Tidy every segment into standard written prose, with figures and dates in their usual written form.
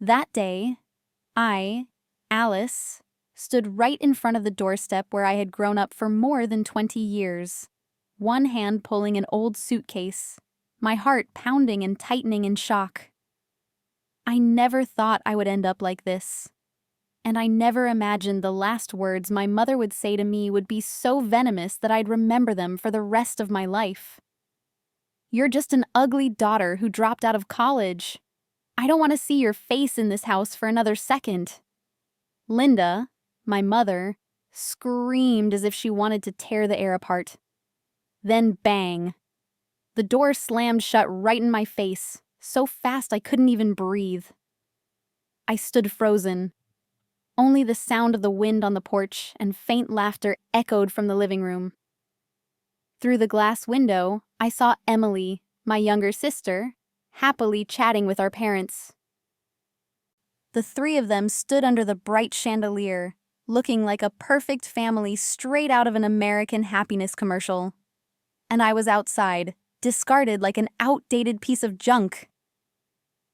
That day, I, Alice, stood right in front of the doorstep where I had grown up for more than 20 years, one hand pulling an old suitcase, my heart pounding and tightening in shock. I never thought I would end up like this, and I never imagined the last words my mother would say to me would be so venomous that I'd remember them for the rest of my life. "You're just an ugly daughter who dropped out of college. I don't want to see your face in this house for another second." Linda, my mother, screamed as if she wanted to tear the air apart. Then bang! The door slammed shut right in my face, so fast I couldn't even breathe. I stood frozen. Only the sound of the wind on the porch and faint laughter echoed from the living room. Through the glass window, I saw Emily, my younger sister, happily chatting with our parents. The three of them stood under the bright chandelier, looking like a perfect family straight out of an American happiness commercial. And I was outside, discarded like an outdated piece of junk.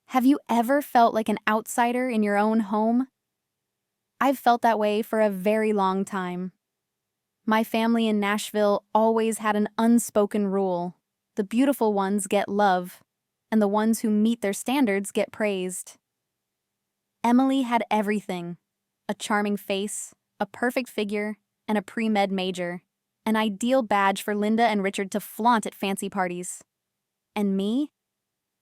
Have you ever felt like an outsider in your own home? I've felt that way for a very long time. My family in Nashville always had an unspoken rule: the beautiful ones get love, and the ones who meet their standards get praised. Emily had everything: a charming face, a perfect figure, and a pre-med major, an ideal badge for Linda and Richard to flaunt at fancy parties. And me?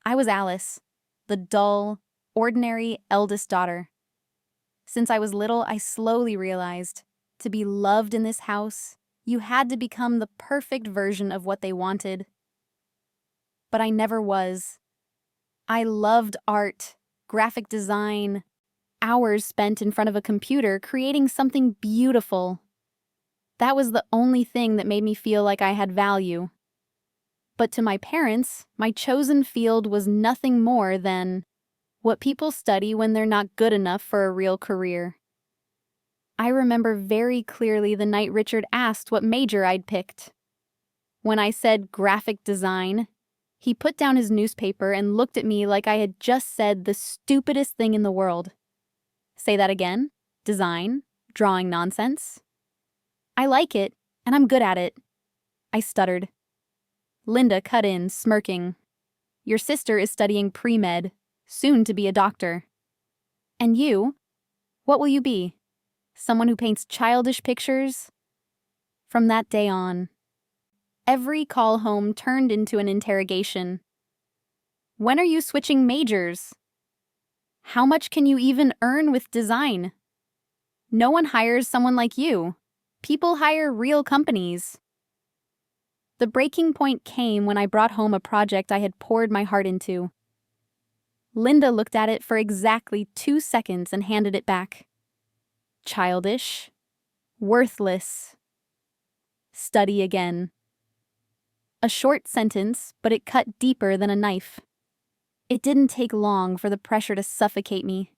I was Alice, the dull, ordinary eldest daughter. Since I was little, I slowly realized, to be loved in this house, you had to become the perfect version of what they wanted. But I never was. I loved art, graphic design, hours spent in front of a computer creating something beautiful. That was the only thing that made me feel like I had value. But to my parents, my chosen field was nothing more than what people study when they're not good enough for a real career. I remember very clearly the night Richard asked what major I'd picked. When I said graphic design, he put down his newspaper and looked at me like I had just said the stupidest thing in the world. Say that again? Design? Drawing nonsense? I like it, and I'm good at it. I stuttered. Linda cut in, smirking. Your sister is studying pre-med, soon to be a doctor. And you? What will you be? Someone who paints childish pictures? From that day on, every call home turned into an interrogation. When are you switching majors? How much can you even earn with design? No one hires someone like you. People hire real companies. The breaking point came when I brought home a project I had poured my heart into. Linda looked at it for exactly 2 seconds and handed it back. Childish. Worthless. Study again. A short sentence, but it cut deeper than a knife. It didn't take long for the pressure to suffocate me.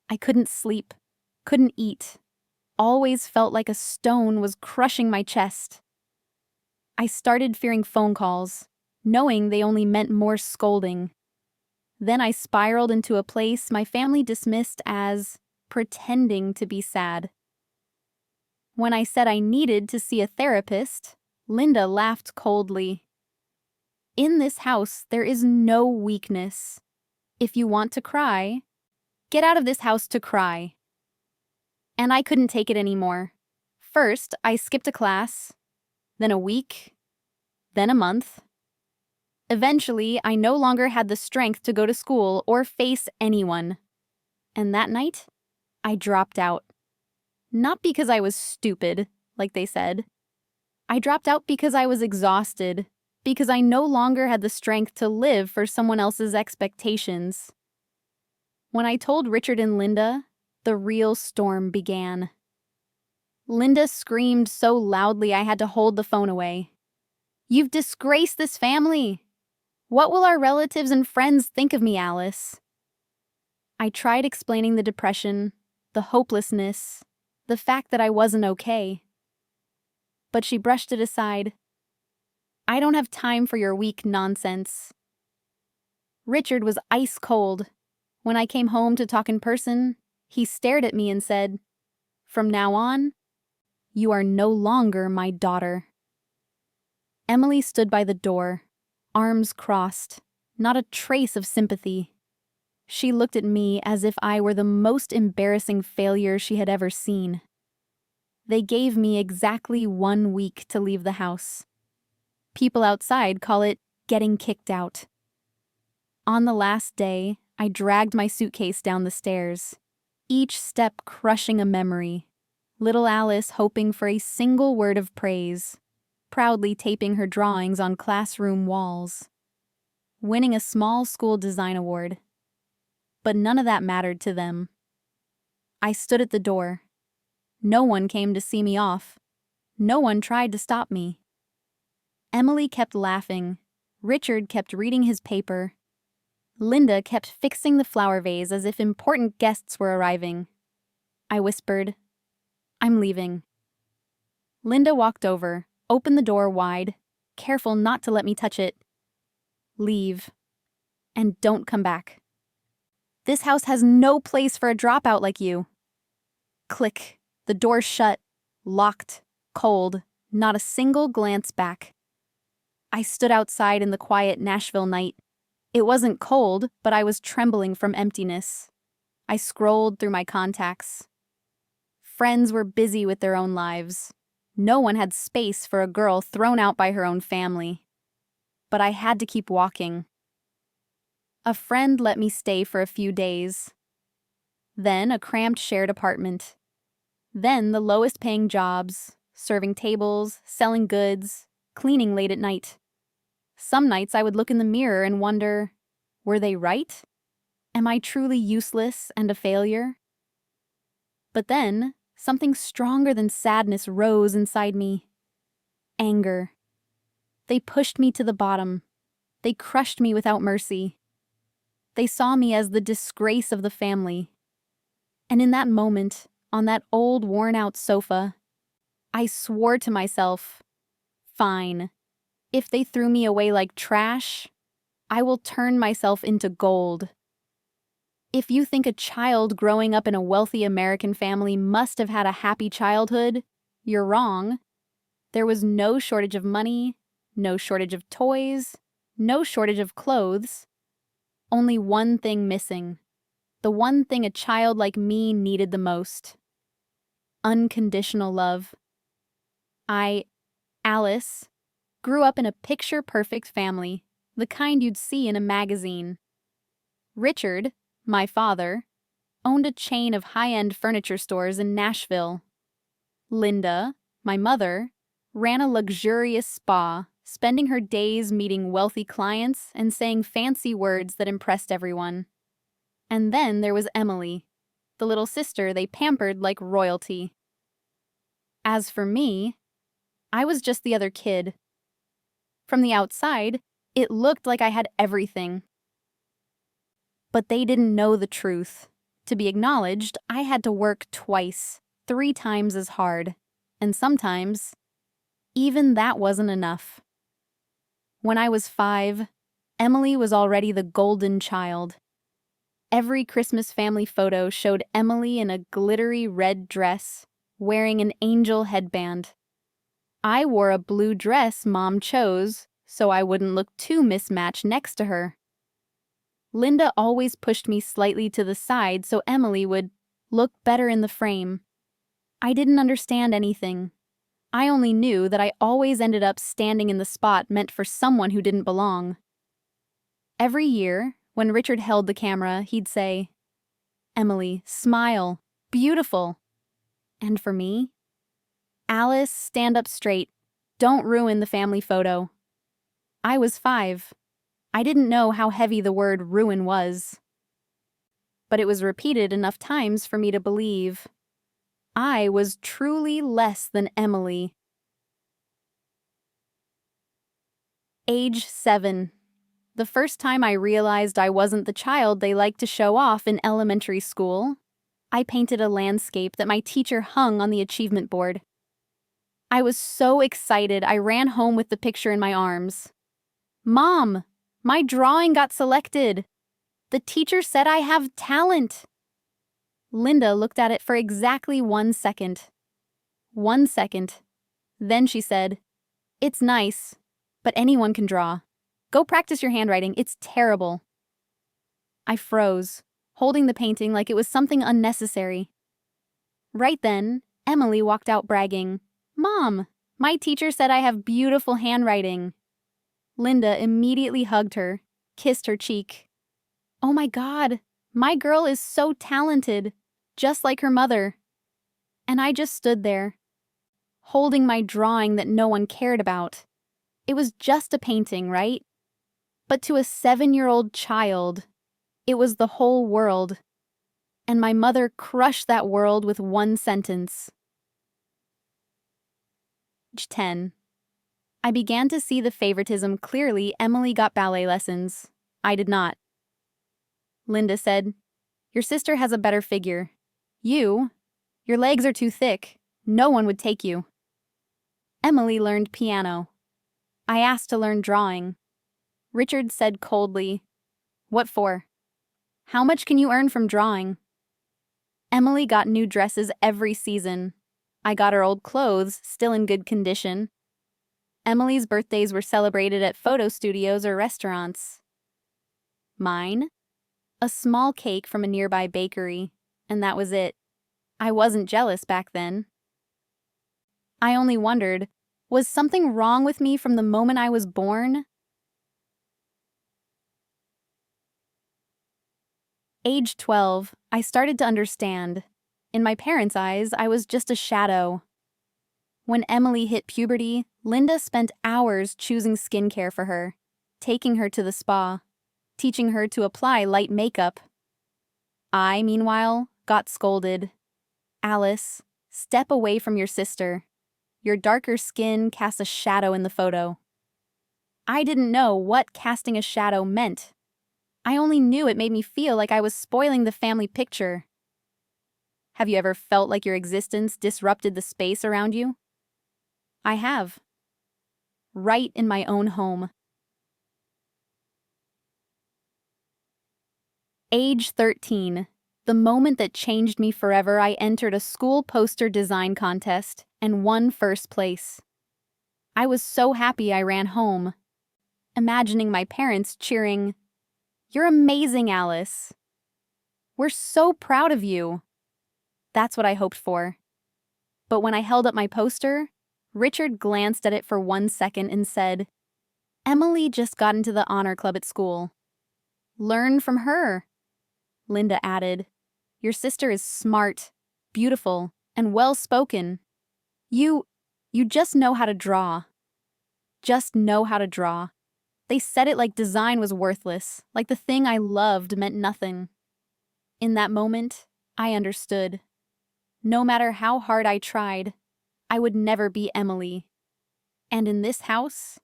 I couldn't sleep, couldn't eat, always felt like a stone was crushing my chest. I started fearing phone calls, knowing they only meant more scolding. Then I spiraled into a place my family dismissed as pretending to be sad. When I said I needed to see a therapist, Linda laughed coldly. In this house, there is no weakness. If you want to cry, get out of this house to cry. And I couldn't take it anymore. First, I skipped a class, then a week, then a month. Eventually, I no longer had the strength to go to school or face anyone. And that night, I dropped out. Not because I was stupid, like they said. I dropped out because I was exhausted, because I no longer had the strength to live for someone else's expectations. When I told Richard and Linda, the real storm began. Linda screamed so loudly I had to hold the phone away. "You've disgraced this family! What will our relatives and friends think of me, Alice?" I tried explaining the depression, the hopelessness, the fact that I wasn't okay. But she brushed it aside. "I don't have time for your weak nonsense." Richard was ice cold. When I came home to talk in person, he stared at me and said, "From now on, you are no longer my daughter." Emily stood by the door, arms crossed, not a trace of sympathy. She looked at me as if I were the most embarrassing failure she had ever seen. They gave me exactly 1 week to leave the house. People outside call it getting kicked out. On the last day, I dragged my suitcase down the stairs, each step crushing a memory. Little Alice hoping for a single word of praise, proudly taping her drawings on classroom walls. Winning a small school design award. But none of that mattered to them. I stood at the door. No one came to see me off. No one tried to stop me. Emily kept laughing. Richard kept reading his paper. Linda kept fixing the flower vase as if important guests were arriving. I whispered, "I'm leaving." Linda walked over, opened the door wide, careful not to let me touch it. "Leave. And don't come back. This house has no place for a dropout like you." Click. The door shut, locked, cold, not a single glance back. I stood outside in the quiet Nashville night. It wasn't cold, but I was trembling from emptiness. I scrolled through my contacts. Friends were busy with their own lives. No one had space for a girl thrown out by her own family. But I had to keep walking. A friend let me stay for a few days. Then a cramped shared apartment. Then the lowest paying jobs, serving tables, selling goods, cleaning late at night. Some nights I would look in the mirror and wonder, were they right? Am I truly useless and a failure? But then, something stronger than sadness rose inside me. Anger. They pushed me to the bottom. They crushed me without mercy. They saw me as the disgrace of the family. And in that moment, on that old worn-out sofa, I swore to myself, fine. If they threw me away like trash, I will turn myself into gold. If you think a child growing up in a wealthy American family must have had a happy childhood, you're wrong. There was no shortage of money, no shortage of toys, no shortage of clothes. Only one thing missing. The one thing a child like me needed the most. Unconditional love. I, Alice, grew up in a picture-perfect family, the kind you'd see in a magazine. Richard, my father, owned a chain of high-end furniture stores in Nashville. Linda, my mother, ran a luxurious spa, spending her days meeting wealthy clients and saying fancy words that impressed everyone. And then there was Emily, the little sister they pampered like royalty. As for me, I was just the other kid. From the outside, it looked like I had everything. But they didn't know the truth. To be acknowledged, I had to work twice, 3 times as hard. And sometimes, even that wasn't enough. When I was 5, Emily was already the golden child. Every Christmas family photo showed Emily in a glittery red dress, wearing an angel headband. I wore a blue dress Mom chose, so I wouldn't look too mismatched next to her. Linda always pushed me slightly to the side so Emily would look better in the frame. I didn't understand anything. I only knew that I always ended up standing in the spot meant for someone who didn't belong. Every year, when Richard held the camera, he'd say, "Emily, smile, beautiful." And for me, "Alice, stand up straight. Don't ruin the family photo." I was 5. I didn't know how heavy the word ruin was. But it was repeated enough times for me to believe I was truly less than Emily. Age 7. The first time I realized I wasn't the child they liked to show off in elementary school, I painted a landscape that my teacher hung on the achievement board. I was so excited I ran home with the picture in my arms. "Mom, my drawing got selected." The teacher said I have talent. Linda looked at it for exactly 1 second. 1 second. Then she said, "It's nice, but anyone can draw. Go practice your handwriting, it's terrible." I froze, holding the painting like it was something unnecessary. Right then, Emily walked out bragging, "Mom, my teacher said I have beautiful handwriting." Linda immediately hugged her, kissed her cheek. "Oh my God, my girl is so talented, just like her mother." And I just stood there, holding my drawing that no one cared about. It was just a painting, right? But to a 7-year-old child, it was the whole world. And my mother crushed that world with 1 sentence. Age 10. I began to see the favoritism clearly. Emily got ballet lessons. I did not. Linda said, "Your sister has a better figure. Your legs are too thick. No one would take you." Emily learned piano. I asked to learn drawing. Richard said coldly, "What for? How much can you earn from drawing?" Emily got new dresses every season. I got her old clothes, still in good condition. Emily's birthdays were celebrated at photo studios or restaurants. Mine? A small cake from a nearby bakery, and that was it. I wasn't jealous back then. I only wondered, was something wrong with me from the moment I was born? Age 12, I started to understand. In my parents' eyes, I was just a shadow. When Emily hit puberty, Linda spent hours choosing skincare for her, taking her to the spa, teaching her to apply light makeup. I, meanwhile, got scolded. "Alice, step away from your sister. Your darker skin casts a shadow in the photo." I didn't know what casting a shadow meant. I only knew it made me feel like I was spoiling the family picture. Have you ever felt like your existence disrupted the space around you? I have. Right in my own home. Age 13. The moment that changed me forever, I entered a school poster design contest and won first place. I was so happy I ran home, imagining my parents cheering, "You're amazing, Alice. We're so proud of you." That's what I hoped for. But when I held up my poster, Richard glanced at it for 1 second and said, "Emily just got into the honor club at school. Learn from her." Linda added, "Your sister is smart, beautiful, and well-spoken. You just know how to draw. Just know how to draw." They said it like design was worthless, like the thing I loved meant nothing. In that moment, I understood. No matter how hard I tried, I would never be Emily. And in this house,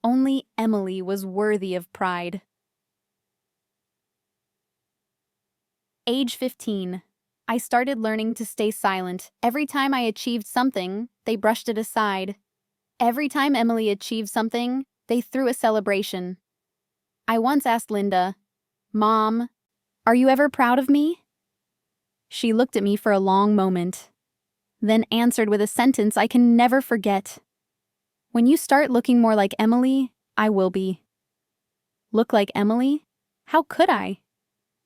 only Emily was worthy of pride. Age 15. I started learning to stay silent. Every time I achieved something, they brushed it aside. Every time Emily achieved something, they threw a celebration. I once asked Linda, "Mom, are you ever proud of me?" She looked at me for a long moment, then answered with a sentence I can never forget. "When you start looking more like Emily, I will be." Look like Emily? How could I?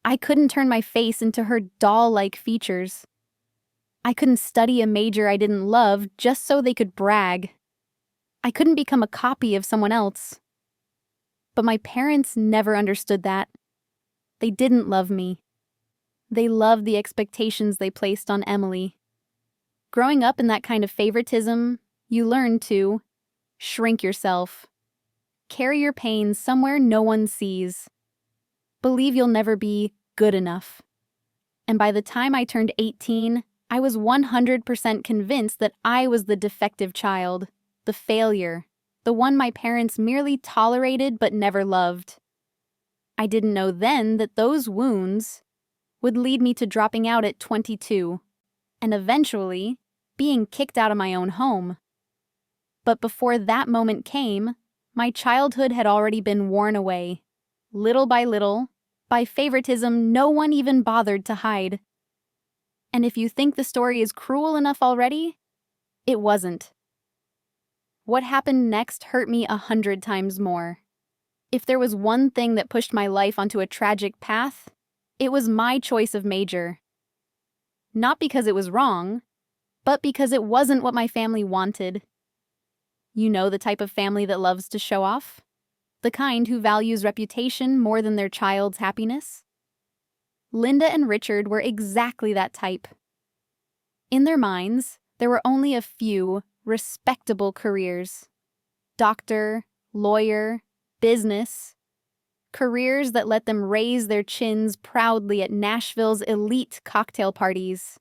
I couldn't turn my face into her doll-like features. I couldn't study a major I didn't love just so they could brag. I couldn't become a copy of someone else. But my parents never understood that. They didn't love me. They loved the expectations they placed on Emily. Growing up in that kind of favoritism, you learn to shrink yourself. Carry your pain somewhere no one sees. Believe you'll never be good enough. And by the time I turned 18, I was 100% convinced that I was the defective child, the failure, the one my parents merely tolerated but never loved. I didn't know then that those wounds would lead me to dropping out at 22, and eventually being kicked out of my own home. But before that moment came, my childhood had already been worn away, little by little, by favoritism no one even bothered to hide. And if you think the story is cruel enough already, it wasn't. What happened next hurt me 100 times more. If there was one thing that pushed my life onto a tragic path, it was my choice of major. Not because it was wrong, but because it wasn't what my family wanted. You know the type of family that loves to show off? The kind who values reputation more than their child's happiness? Linda and Richard were exactly that type. In their minds, there were only a few respectable careers. Doctor, lawyer, business. Careers that let them raise their chins proudly at Nashville's elite cocktail parties.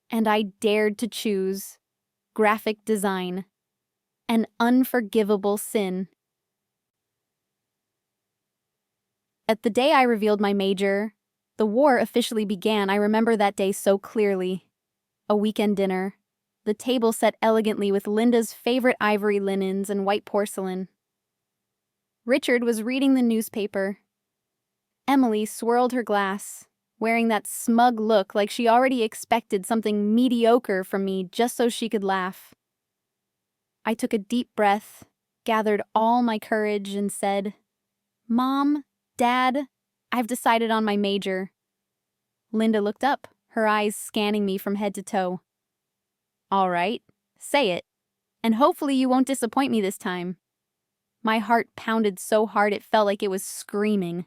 And I dared to choose graphic design. An unforgivable sin. At the day I revealed my major, the war officially began. I remember that day so clearly. A weekend dinner. The table set elegantly with Linda's favorite ivory linens and white porcelain. Richard was reading the newspaper. Emily swirled her glass, wearing that smug look like she already expected something mediocre from me just so she could laugh. I took a deep breath, gathered all my courage, and said, "Mom, Dad, I've decided on my major." Linda looked up, her eyes scanning me from head to toe. "All right, say it, and hopefully you won't disappoint me this time." My heart pounded so hard it felt like it was screaming.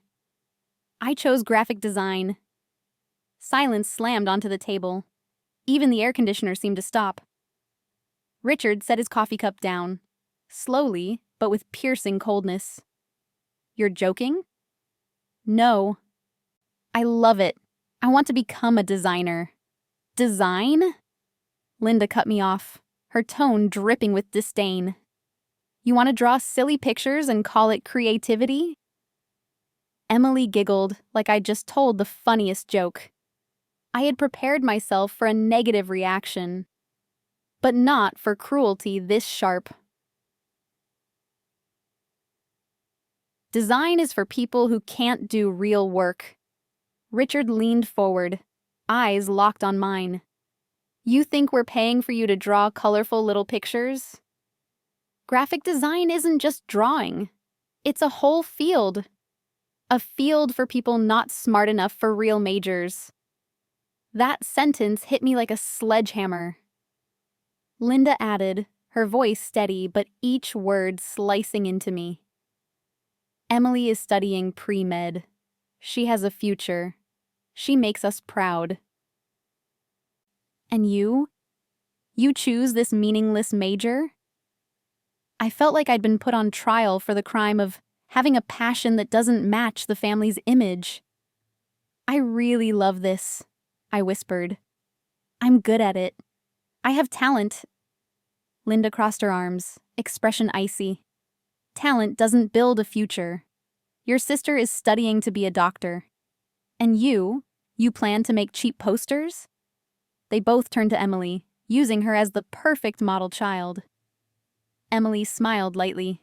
I chose graphic design. Silence slammed onto the table. Even the air conditioner seemed to stop. Richard set his coffee cup down, slowly, but with piercing coldness. "You're joking?" "No. I love it. I want to become a designer." "Design?" Linda cut me off, her tone dripping with disdain. "You want to draw silly pictures and call it creativity?" Emily giggled like I'd just told the funniest joke. I had prepared myself for a negative reaction, but not for cruelty this sharp. Design is for people who can't do real work. Richard leaned forward, eyes locked on mine. "You think we're paying for you to draw colorful little pictures? Graphic design isn't just drawing. It's a whole field. A field for people not smart enough for real majors." That sentence hit me like a sledgehammer. Linda added, her voice steady but each word slicing into me. "Emily is studying pre-med. She has a future. She makes us proud. And you? You choose this meaningless major?" I felt like I'd been put on trial for the crime of having a passion that doesn't match the family's image. "I really love this," I whispered. "I'm good at it. I have talent." Linda crossed her arms, expression icy. "Talent doesn't build a future. Your sister is studying to be a doctor. And you plan to make cheap posters?" They both turned to Emily, using her as the perfect model child. Emily smiled lightly.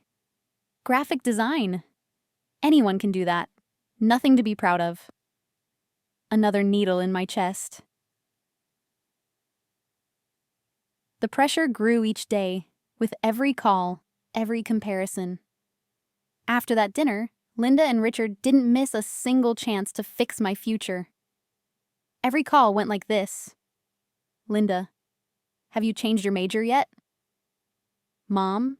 "Graphic design. Anyone can do that. Nothing to be proud of." Another needle in my chest. The pressure grew each day, with every call, every comparison. After that dinner, Linda and Richard didn't miss a single chance to fix my future. Every call went like this. "Linda, have you changed your major yet?" "Mom,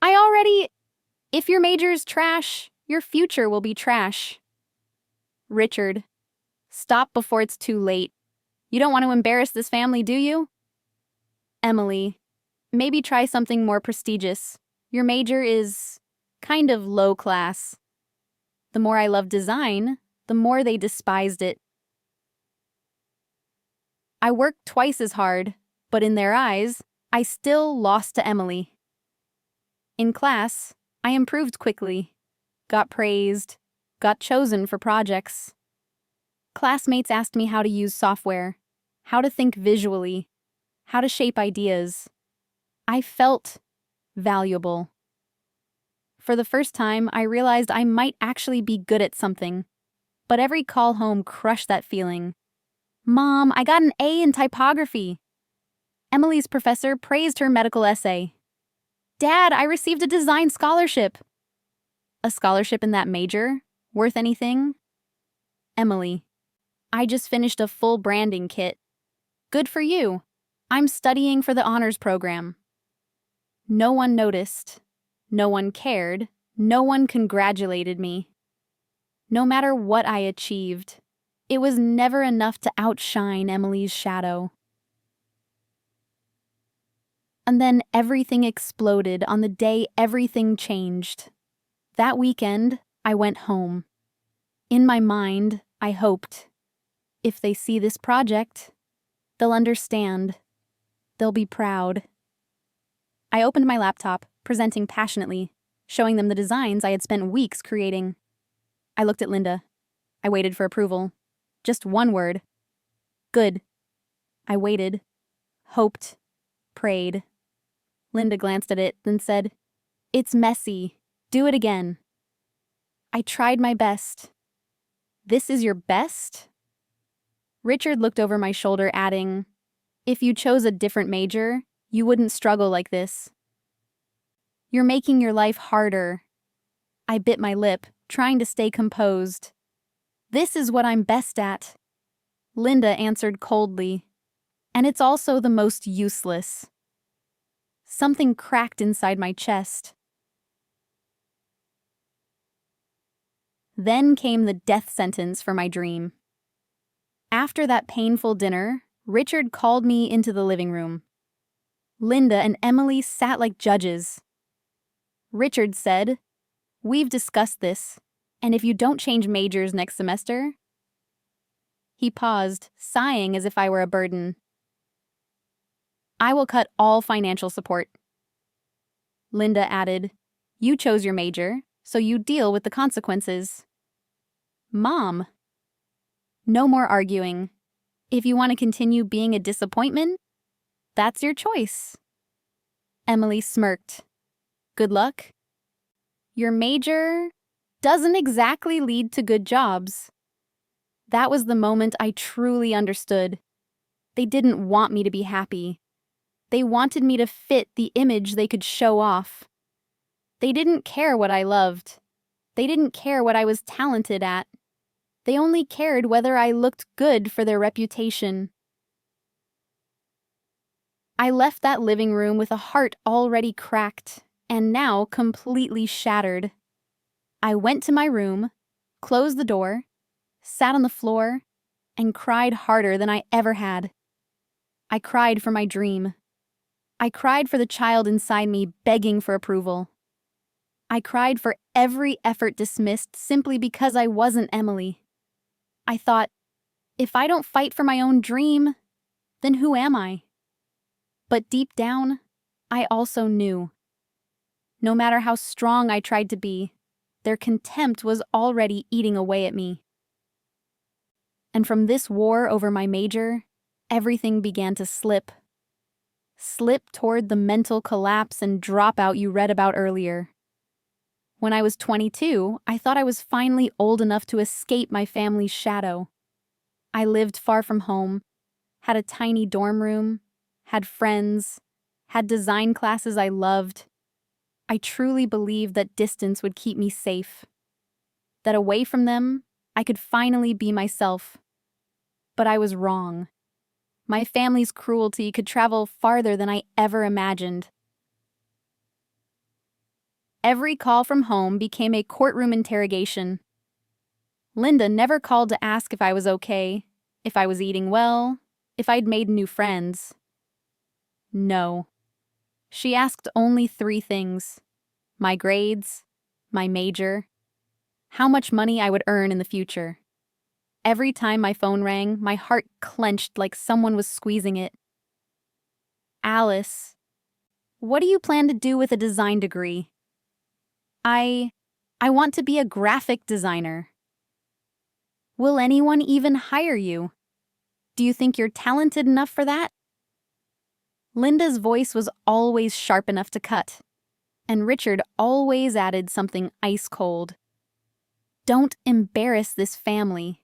if your major is trash, your future will be trash." "Richard, stop before it's too late. You don't want to embarrass this family, do you?" "Emily, maybe try something more prestigious. Your major is kind of low class." The more I loved design, the more they despised it. I worked twice as hard, but in their eyes, I still lost to Emily. In class, I improved quickly, got praised, got chosen for projects. Classmates asked me how to use software, how to think visually, how to shape ideas. I felt valuable. For the first time, I realized I might actually be good at something. But every call home crushed that feeling. Mom, I got an A in typography. Emily's professor praised her medical essay. Dad, I received a design scholarship. A scholarship in that major? Worth anything? Emily, I just finished a full branding kit. Good for you. I'm studying for the honors program. No one noticed. No one cared. No one congratulated me. No matter what I achieved, it was never enough to outshine Emily's shadow. And then everything exploded on the day everything changed. That weekend, I went home. In my mind, I hoped, if they see this project, they'll understand. They'll be proud. I opened my laptop, presenting passionately, showing them the designs I had spent weeks creating. I looked at Linda. I waited for approval. Just one word. Good. I waited, hoped, prayed. Linda glanced at it, then said, It's messy. Do it again. I tried my best. This is your best? Richard looked over my shoulder, adding, If you chose a different major, you wouldn't struggle like this. You're making your life harder. I bit my lip, trying to stay composed. This is what I'm best at. Linda answered coldly. And it's also the most useless. Something cracked inside my chest. Then came the death sentence for my dream. After that painful dinner, Richard called me into the living room. Linda and Emily sat like judges. Richard said, We've discussed this, and if you don't change majors next semester... He paused, sighing as if I were a burden. I will cut all financial support. Linda added, You chose your major, so you deal with the consequences. Mom. No more arguing. If you want to continue being a disappointment, that's your choice. Emily smirked. Good luck. Your major doesn't exactly lead to good jobs. That was the moment I truly understood. They didn't want me to be happy. They wanted me to fit the image they could show off. They didn't care what I loved. They didn't care what I was talented at. They only cared whether I looked good for their reputation. I left that living room with a heart already cracked and now completely shattered. I went to my room, closed the door, sat on the floor, and cried harder than I ever had. I cried for my dream. I cried for the child inside me begging for approval. I cried for every effort dismissed simply because I wasn't Emily. I thought, if I don't fight for my own dream, then who am I? But deep down, I also knew. No matter how strong I tried to be, their contempt was already eating away at me. And from this war over my major, everything began to slip. Slip toward the mental collapse and dropout you read about earlier. When I was 22, I thought I was finally old enough to escape my family's shadow. I lived far from home, had a tiny dorm room, had friends, had design classes I loved. I truly believed that distance would keep me safe. That away from them, I could finally be myself. But I was wrong. My family's cruelty could travel farther than I ever imagined. Every call from home became a courtroom interrogation. Linda never called to ask if I was okay, if I was eating well, if I'd made new friends. No. She asked only 3 things: my grades, my major, how much money I would earn in the future. Every time my phone rang, my heart clenched like someone was squeezing it. Alice, what do you plan to do with a design degree? I want to be a graphic designer. Will anyone even hire you? Do you think you're talented enough for that? Linda's voice was always sharp enough to cut, and Richard always added something ice cold. Don't embarrass this family.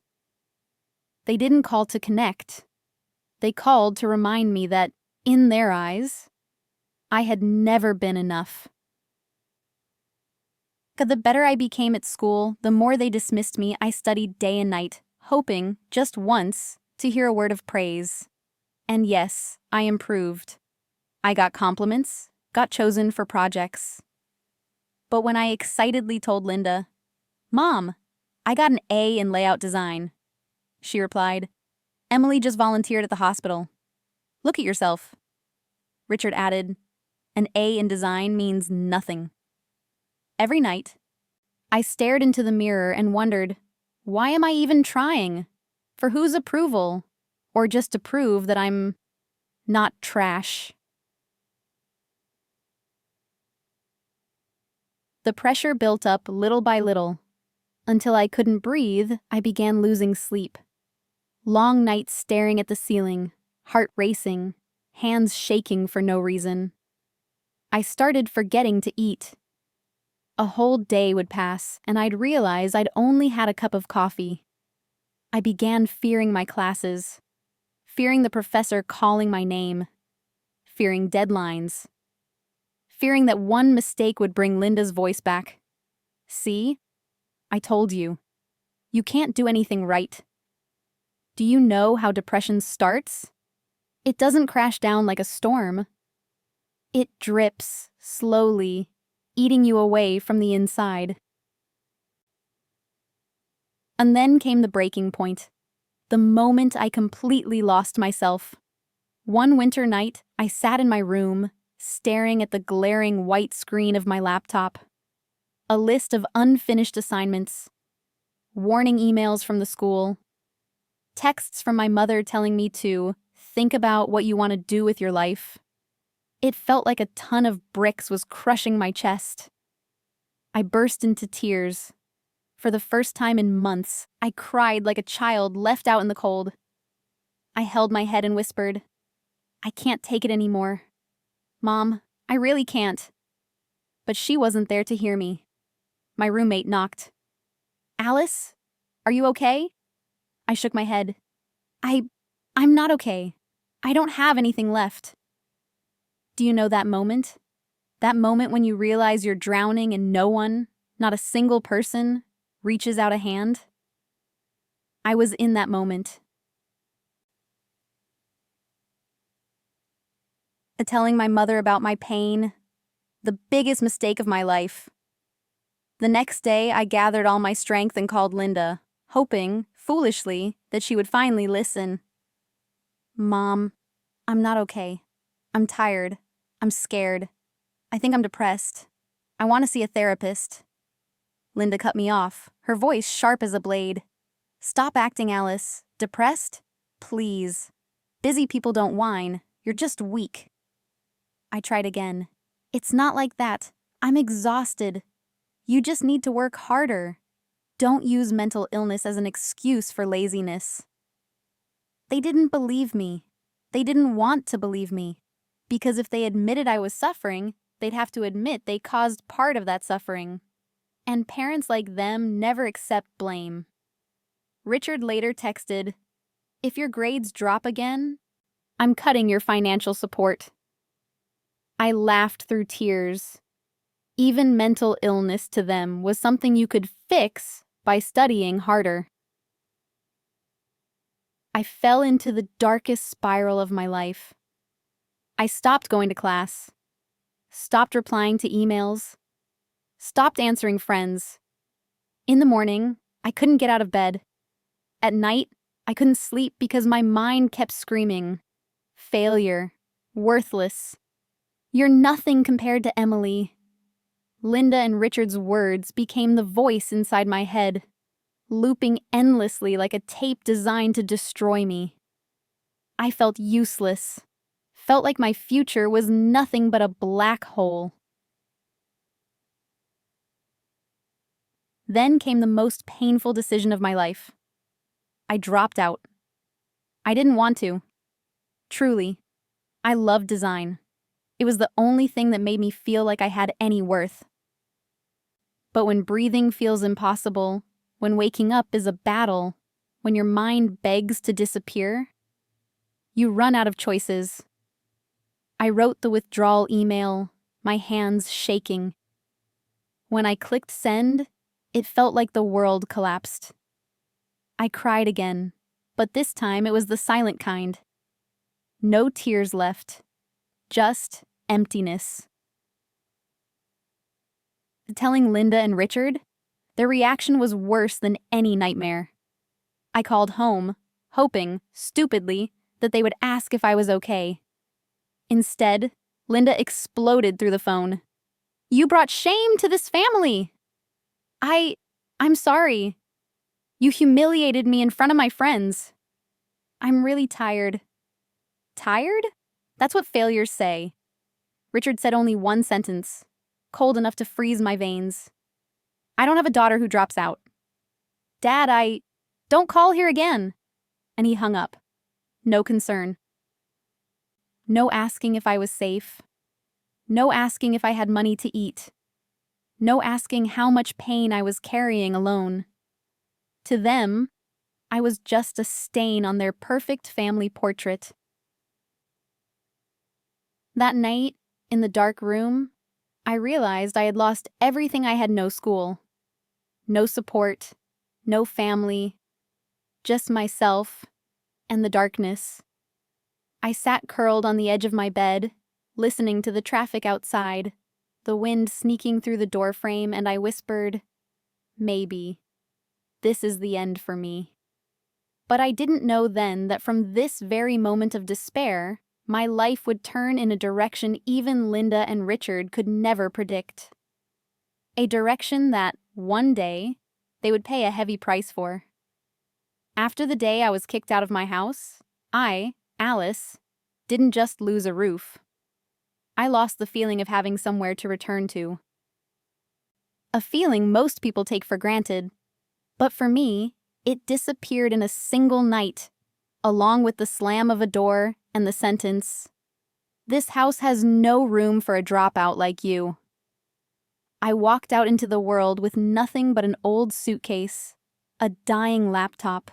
They didn't call to connect. They called to remind me that, in their eyes, I had never been enough. The better I became at school, the more they dismissed me. I studied day and night, hoping, just once, to hear a word of praise. And yes, I improved. I got compliments, got chosen for projects. But when I excitedly told Linda, "Mom, I got an A in layout design," she replied, "Emily just volunteered at the hospital. Look at yourself." Richard added, "An A in design means nothing." Every night, I stared into the mirror and wondered, why am I even trying? For whose approval? Or just to prove that I'm not trash? The pressure built up little by little. Until I couldn't breathe, I began losing sleep. Long nights staring at the ceiling, heart racing, hands shaking for no reason. I started forgetting to eat. A whole day would pass, and I'd realize I'd only had a cup of coffee. I began fearing my classes, fearing the professor calling my name, fearing deadlines, fearing that one mistake would bring Linda's voice back. "See? I told you. You can't do anything right." Do you know how depression starts? It doesn't crash down like a storm. It drips, slowly, eating you away from the inside. And then came the breaking point, the moment I completely lost myself. One winter night, I sat in my room, staring at the glaring white screen of my laptop. A list of unfinished assignments, warning emails from the school, texts from my mother telling me to think about what you want to do with your life. It felt like a ton of bricks was crushing my chest. I burst into tears. For the first time in months, I cried like a child left out in the cold. I held my head and whispered, "I can't take it anymore. Mom, I really can't." But she wasn't there to hear me. My roommate knocked. "Alice, are you okay?" I shook my head. I'm not okay. I don't have anything left." Do you know that moment? That moment when you realize you're drowning and no one, not a single person, reaches out a hand? I was in that moment. Telling my mother about my pain, the biggest mistake of my life. The next day, I gathered all my strength and called Linda, hoping, foolishly, that she would finally listen. "Mom, I'm not okay. I'm tired. I'm scared. I think I'm depressed. I want to see a therapist." Linda cut me off, her voice sharp as a blade. "Stop acting, Alice. Depressed? Please. Busy people don't whine. You're just weak." I tried again. "It's not like that. I'm exhausted. You just need to work harder. Don't use mental illness as an excuse for laziness." They didn't believe me. They didn't want to believe me. Because if they admitted I was suffering, they'd have to admit they caused part of that suffering. And parents like them never accept blame. Richard later texted, "If your grades drop again, I'm cutting your financial support." I laughed through tears. Even mental illness to them was something you could fix by studying harder. I fell into the darkest spiral of my life. I stopped going to class, stopped replying to emails, stopped answering friends. In the morning, I couldn't get out of bed. At night, I couldn't sleep because my mind kept screaming, "Failure, worthless. You're nothing compared to Emily." Linda and Richard's words became the voice inside my head, looping endlessly like a tape designed to destroy me. I felt useless, felt like my future was nothing but a black hole. Then came the most painful decision of my life. I dropped out. I didn't want to. Truly, I loved design. It was the only thing that made me feel like I had any worth. But when breathing feels impossible, when waking up is a battle, when your mind begs to disappear, you run out of choices. I wrote the withdrawal email, my hands shaking. When I clicked send, it felt like the world collapsed. I cried again, but this time it was the silent kind. No tears left, just emptiness. Telling Linda and Richard, their reaction was worse than any nightmare. I called home, hoping, stupidly, that they would ask if I was okay. Instead, Linda exploded through the phone. "You brought shame to this family!" I'm sorry. You humiliated me in front of my friends. I'm really tired. Tired? That's what failures say. Richard said only one sentence, cold enough to freeze my veins. I don't have a daughter who drops out. Dad, don't call here again. And he hung up. No concern. No asking if I was safe. No asking if I had money to eat. No asking how much pain I was carrying alone. To them, I was just a stain on their perfect family portrait. That night, in the dark room, I realized I had lost everything. I had no school, no support, no family, just myself and the darkness. I sat curled on the edge of my bed, listening to the traffic outside, the wind sneaking through the doorframe, and I whispered, "Maybe. This is the end for me." But I didn't know then that from this very moment of despair, my life would turn in a direction even Linda and Richard could never predict. A direction that, one day, they would pay a heavy price for. After the day I was kicked out of my house, I, Alice, didn't just lose a roof. I lost the feeling of having somewhere to return to. A feeling most people take for granted. But for me, it disappeared in a single night, along with the slam of a door and the sentence, "This house has no room for a dropout like you." I walked out into the world with nothing but an old suitcase, a dying laptop,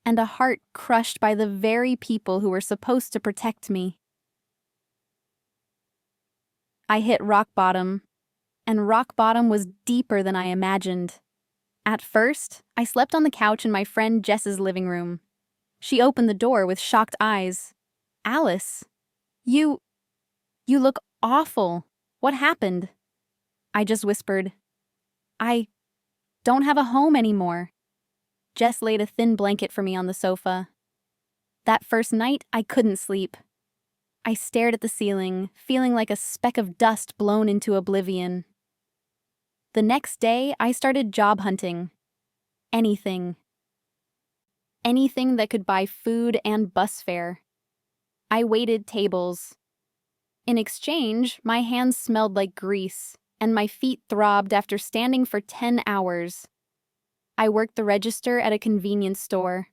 and a heart crushed by the very people who were supposed to protect me. I hit rock bottom, and rock bottom was deeper than I imagined. At first, I slept on the couch in my friend Jess's living room. She opened the door with shocked eyes. "Alice, you look awful. What happened?" I just whispered, "I don't have a home anymore." Jess laid a thin blanket for me on the sofa. That first night, I couldn't sleep. I stared at the ceiling, feeling like a speck of dust blown into oblivion. The next day, I started job hunting. Anything. Anything that could buy food and bus fare. I waited tables. In exchange, my hands smelled like grease, and my feet throbbed after standing for 10 hours. I worked the register at a convenience store.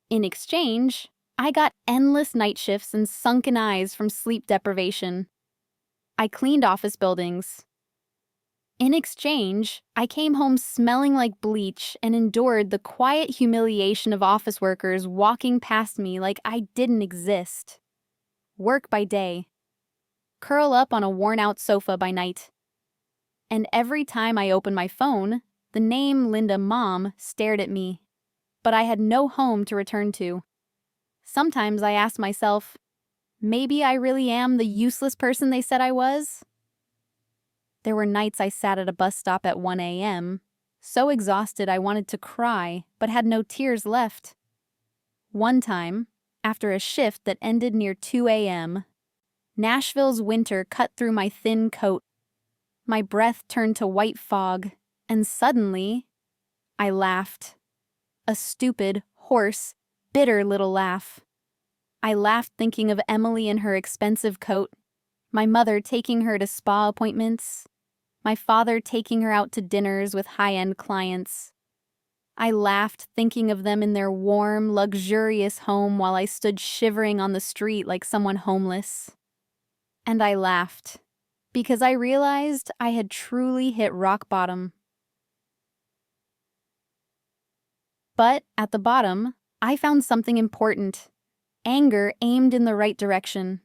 In exchange, I got endless night shifts and sunken eyes from sleep deprivation. I cleaned office buildings. In exchange, I came home smelling like bleach and endured the quiet humiliation of office workers walking past me like I didn't exist. Work by day. Curl up on a worn-out sofa by night. And every time I opened my phone, the name Linda Mom stared at me. But I had no home to return to. Sometimes I asked myself, maybe I really am the useless person they said I was? There were nights I sat at a bus stop at 1 a.m., so exhausted I wanted to cry, but had no tears left. One time, after a shift that ended near 2 a.m., Nashville's winter cut through my thin coat. My breath turned to white fog, and suddenly, I laughed. A stupid, hoarse, bitter little laugh. I laughed thinking of Emily in her expensive coat, my mother taking her to spa appointments, my father taking her out to dinners with high-end clients. I laughed thinking of them in their warm, luxurious home while I stood shivering on the street like someone homeless. And I laughed, because I realized I had truly hit rock bottom. But at the bottom, I found something important. Anger aimed in the right direction.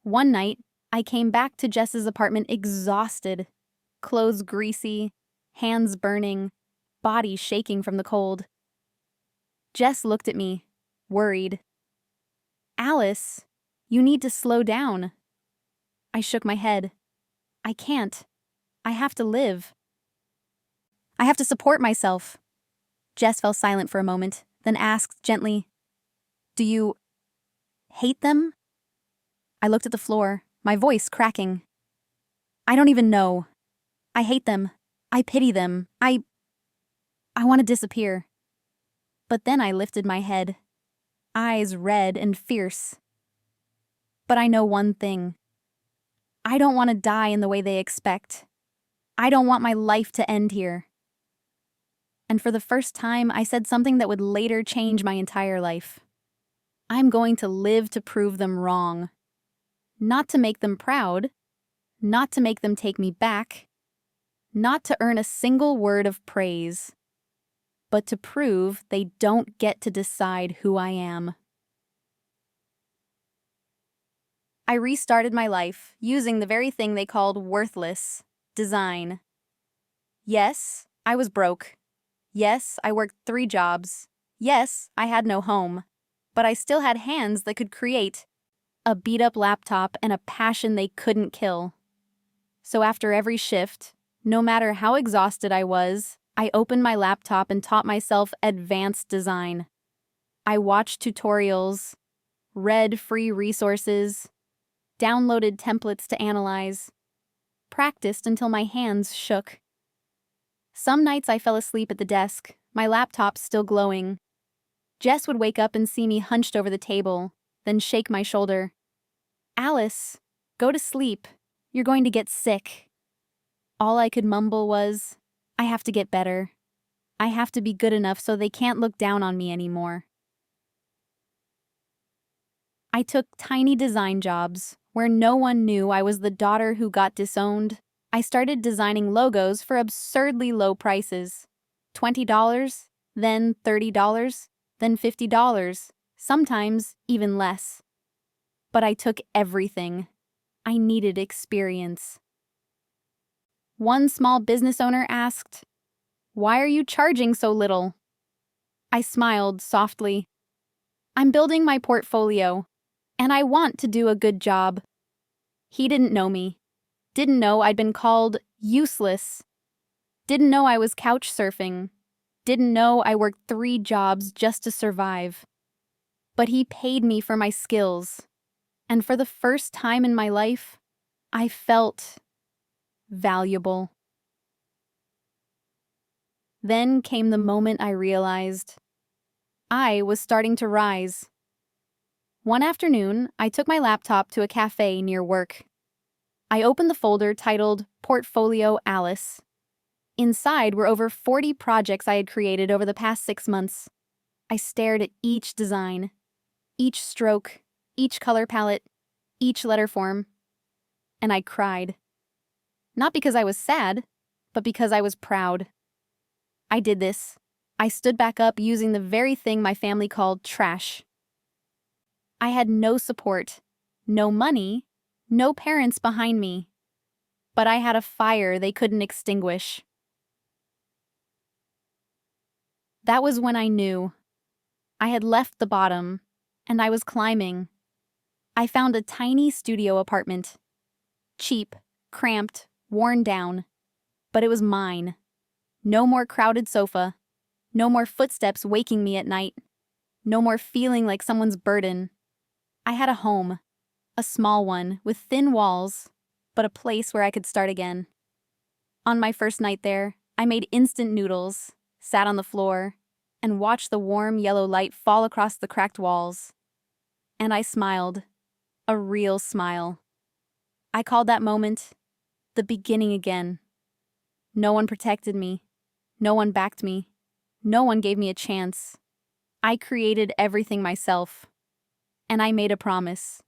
One night, I came back to Jess's apartment exhausted, clothes greasy, hands burning, body shaking from the cold. Jess looked at me, worried. "Alice, you need to slow down." I shook my head. "I can't. I have to live. I have to support myself." Jess fell silent for a moment, then asked gently, "Do you hate them?" I looked at the floor, my voice cracking. "I don't even know. I hate them. I pity them. I want to disappear." But then I lifted my head, eyes red and fierce. "But I know one thing. I don't want to die in the way they expect. I don't want my life to end here." And for the first time, I said something that would later change my entire life. I'm going to live to prove them wrong. Not to make them proud, not to make them take me back, not to earn a single word of praise, but to prove they don't get to decide who I am. I restarted my life using the very thing they called worthless: design. Yes, I was broke. Yes, I worked 3 jobs. Yes, I had no home. But I still had hands that could create, a beat-up laptop, and a passion they couldn't kill. So after every shift, no matter how exhausted I was, I opened my laptop and taught myself advanced design. I watched tutorials, read free resources, downloaded templates to analyze, practiced until my hands shook. Some nights I fell asleep at the desk, my laptop still glowing. Jess would wake up and see me hunched over the table, then shake my shoulder. "Alice, go to sleep. You're going to get sick." All I could mumble was, "I have to get better. I have to be good enough so they can't look down on me anymore." I took tiny design jobs where no one knew I was the daughter who got disowned. I started designing logos for absurdly low prices. $20, then $30, then $50, sometimes even less. But I took everything. I needed experience. One small business owner asked, "Why are you charging so little?" I smiled softly. "I'm building my portfolio, and I want to do a good job." He didn't know me. Didn't know I'd been called useless. Didn't know I was couch surfing. Didn't know I worked 3 jobs just to survive. But he paid me for my skills. And for the first time in my life, I felt valuable. Then came the moment I realized I was starting to rise. One afternoon, I took my laptop to a cafe near work. I opened the folder titled Portfolio Alice. Inside were over 40 projects I had created over the past 6 months. I stared at each design, each stroke, each color palette, each letter form, and I cried. Not because I was sad, but because I was proud. I did this. I stood back up using the very thing my family called trash. I had no support, no money, no parents behind me, but I had a fire they couldn't extinguish. That was when I knew. I had left the bottom, and I was climbing. I found a tiny studio apartment. Cheap, cramped, worn down, but it was mine. No more crowded sofa, no more footsteps waking me at night, no more feeling like someone's burden. I had a home, a small one with thin walls, but a place where I could start again. On my first night there, I made instant noodles, sat on the floor, and watched the warm yellow light fall across the cracked walls. And I smiled, a real smile. I called that moment the beginning again. No one protected me. No one backed me. No one gave me a chance. I created everything myself. And I made a promise.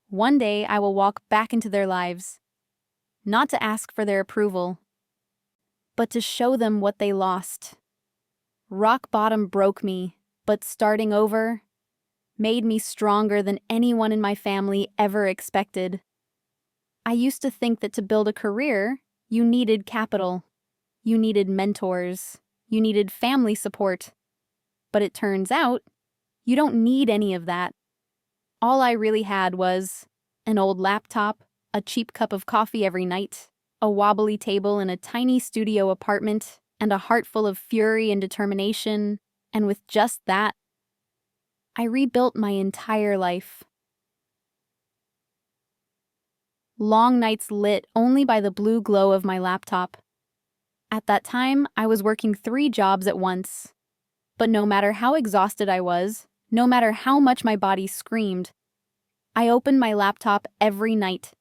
One day I will walk back into their lives, not to ask for their approval, but to show them what they lost. Rock bottom broke me, but starting over made me stronger than anyone in my family ever expected. I used to think that to build a career, you needed capital, you needed mentors, you needed family support. But it turns out, you don't need any of that. All I really had was an old laptop, a cheap cup of coffee every night, a wobbly table in a tiny studio apartment, and a heart full of fury and determination. And with just that, I rebuilt my entire life. Long nights lit only by the blue glow of my laptop. At that time, I was working 3 jobs at once. But no matter how exhausted I was, no matter how much my body screamed, I opened my laptop every night.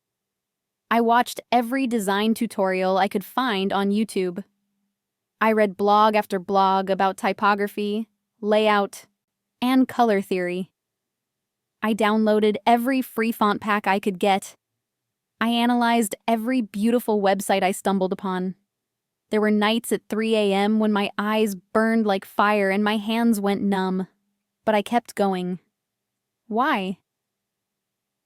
I watched every design tutorial I could find on YouTube. I read blog after blog about typography, layout, and color theory. I downloaded every free font pack I could get. I analyzed every beautiful website I stumbled upon. There were nights at 3 a.m. when my eyes burned like fire and my hands went numb. But I kept going. Why?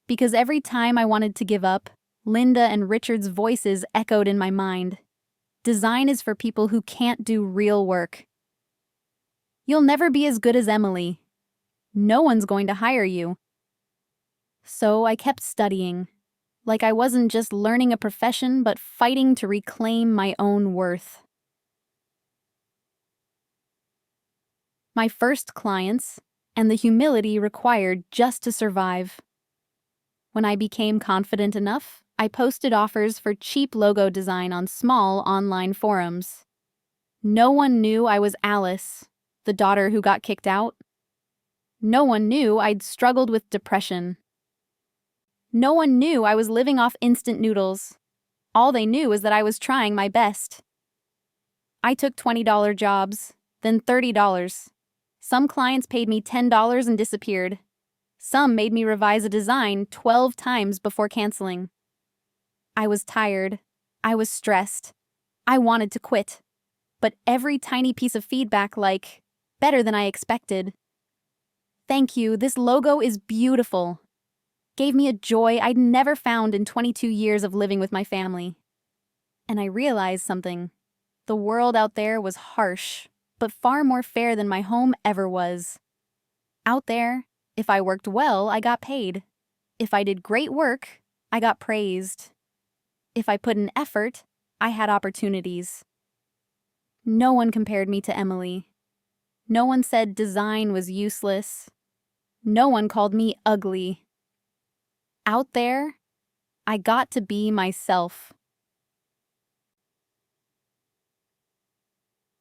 Because every time I wanted to give up, Linda and Richard's voices echoed in my mind. Design is for people who can't do real work. You'll never be as good as Emily. No one's going to hire you. So I kept studying, like I wasn't just learning a profession, but fighting to reclaim my own worth. My first clients, and the humility required just to survive. When I became confident enough, I posted offers for cheap logo design on small online forums. No one knew I was Alice, the daughter who got kicked out. No one knew I'd struggled with depression. No one knew I was living off instant noodles. All they knew was that I was trying my best. I took $20 jobs, then $30. Some clients paid me $10 and disappeared. Some made me revise a design 12 times before canceling. I was tired. I was stressed. I wanted to quit. But every tiny piece of feedback like, better than I expected. Thank you, this logo is beautiful. Gave me a joy I'd never found in 22 years of living with my family. And I realized something. The world out there was harsh, but far more fair than my home ever was. Out there, if I worked well, I got paid. If I did great work, I got praised. If I put in effort, I had opportunities. No one compared me to Emily. No one said design was useless. No one called me ugly. Out there, I got to be myself.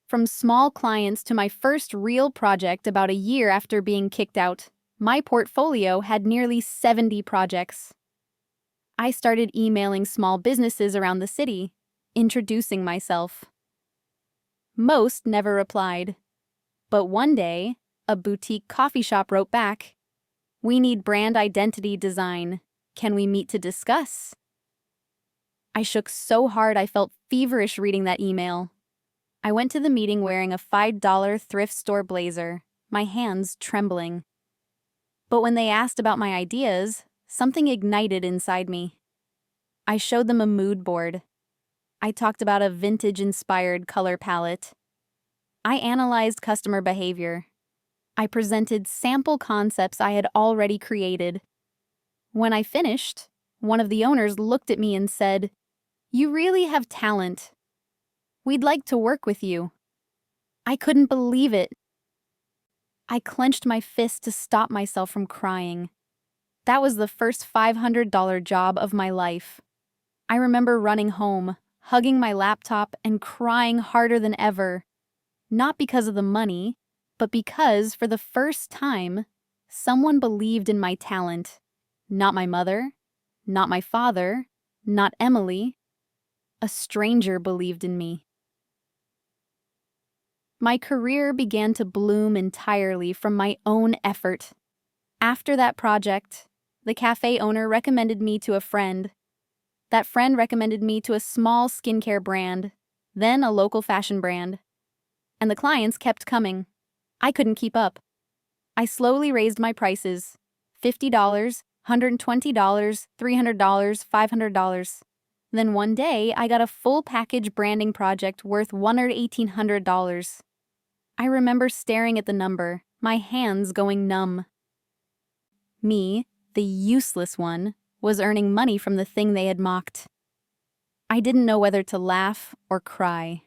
From small clients to my first real project about a year after being kicked out, my portfolio had nearly 70 projects. I started emailing small businesses around the city, introducing myself. Most never replied. But one day, a boutique coffee shop wrote back, "We need brand identity design. Can we meet to discuss?" I shook so hard I felt feverish reading that email. I went to the meeting wearing a $5 thrift store blazer, my hands trembling. But when they asked about my ideas, something ignited inside me. I showed them a mood board. I talked about a vintage-inspired color palette. I analyzed customer behavior. I presented sample concepts I had already created. When I finished, one of the owners looked at me and said, "You really have talent. We'd like to work with you." I couldn't believe it. I clenched my fist to stop myself from crying. That was the first $500 job of my life. I remember running home, hugging my laptop, and crying harder than ever. Not because of the money, but because, for the first time, someone believed in my talent. Not my mother, not my father, not Emily. A stranger believed in me. My career began to bloom entirely from my own effort. After that project, the cafe owner recommended me to a friend. That friend recommended me to a small skincare brand, then a local fashion brand. and the clients kept coming. I couldn't keep up. I slowly raised my prices. $50, $120, $300, $500. Then one day, I got a full package branding project worth $1,800. I remember staring at the number, my hands going numb. Me, the useless one, was earning money from the thing they had mocked. I didn't know whether to laugh or cry.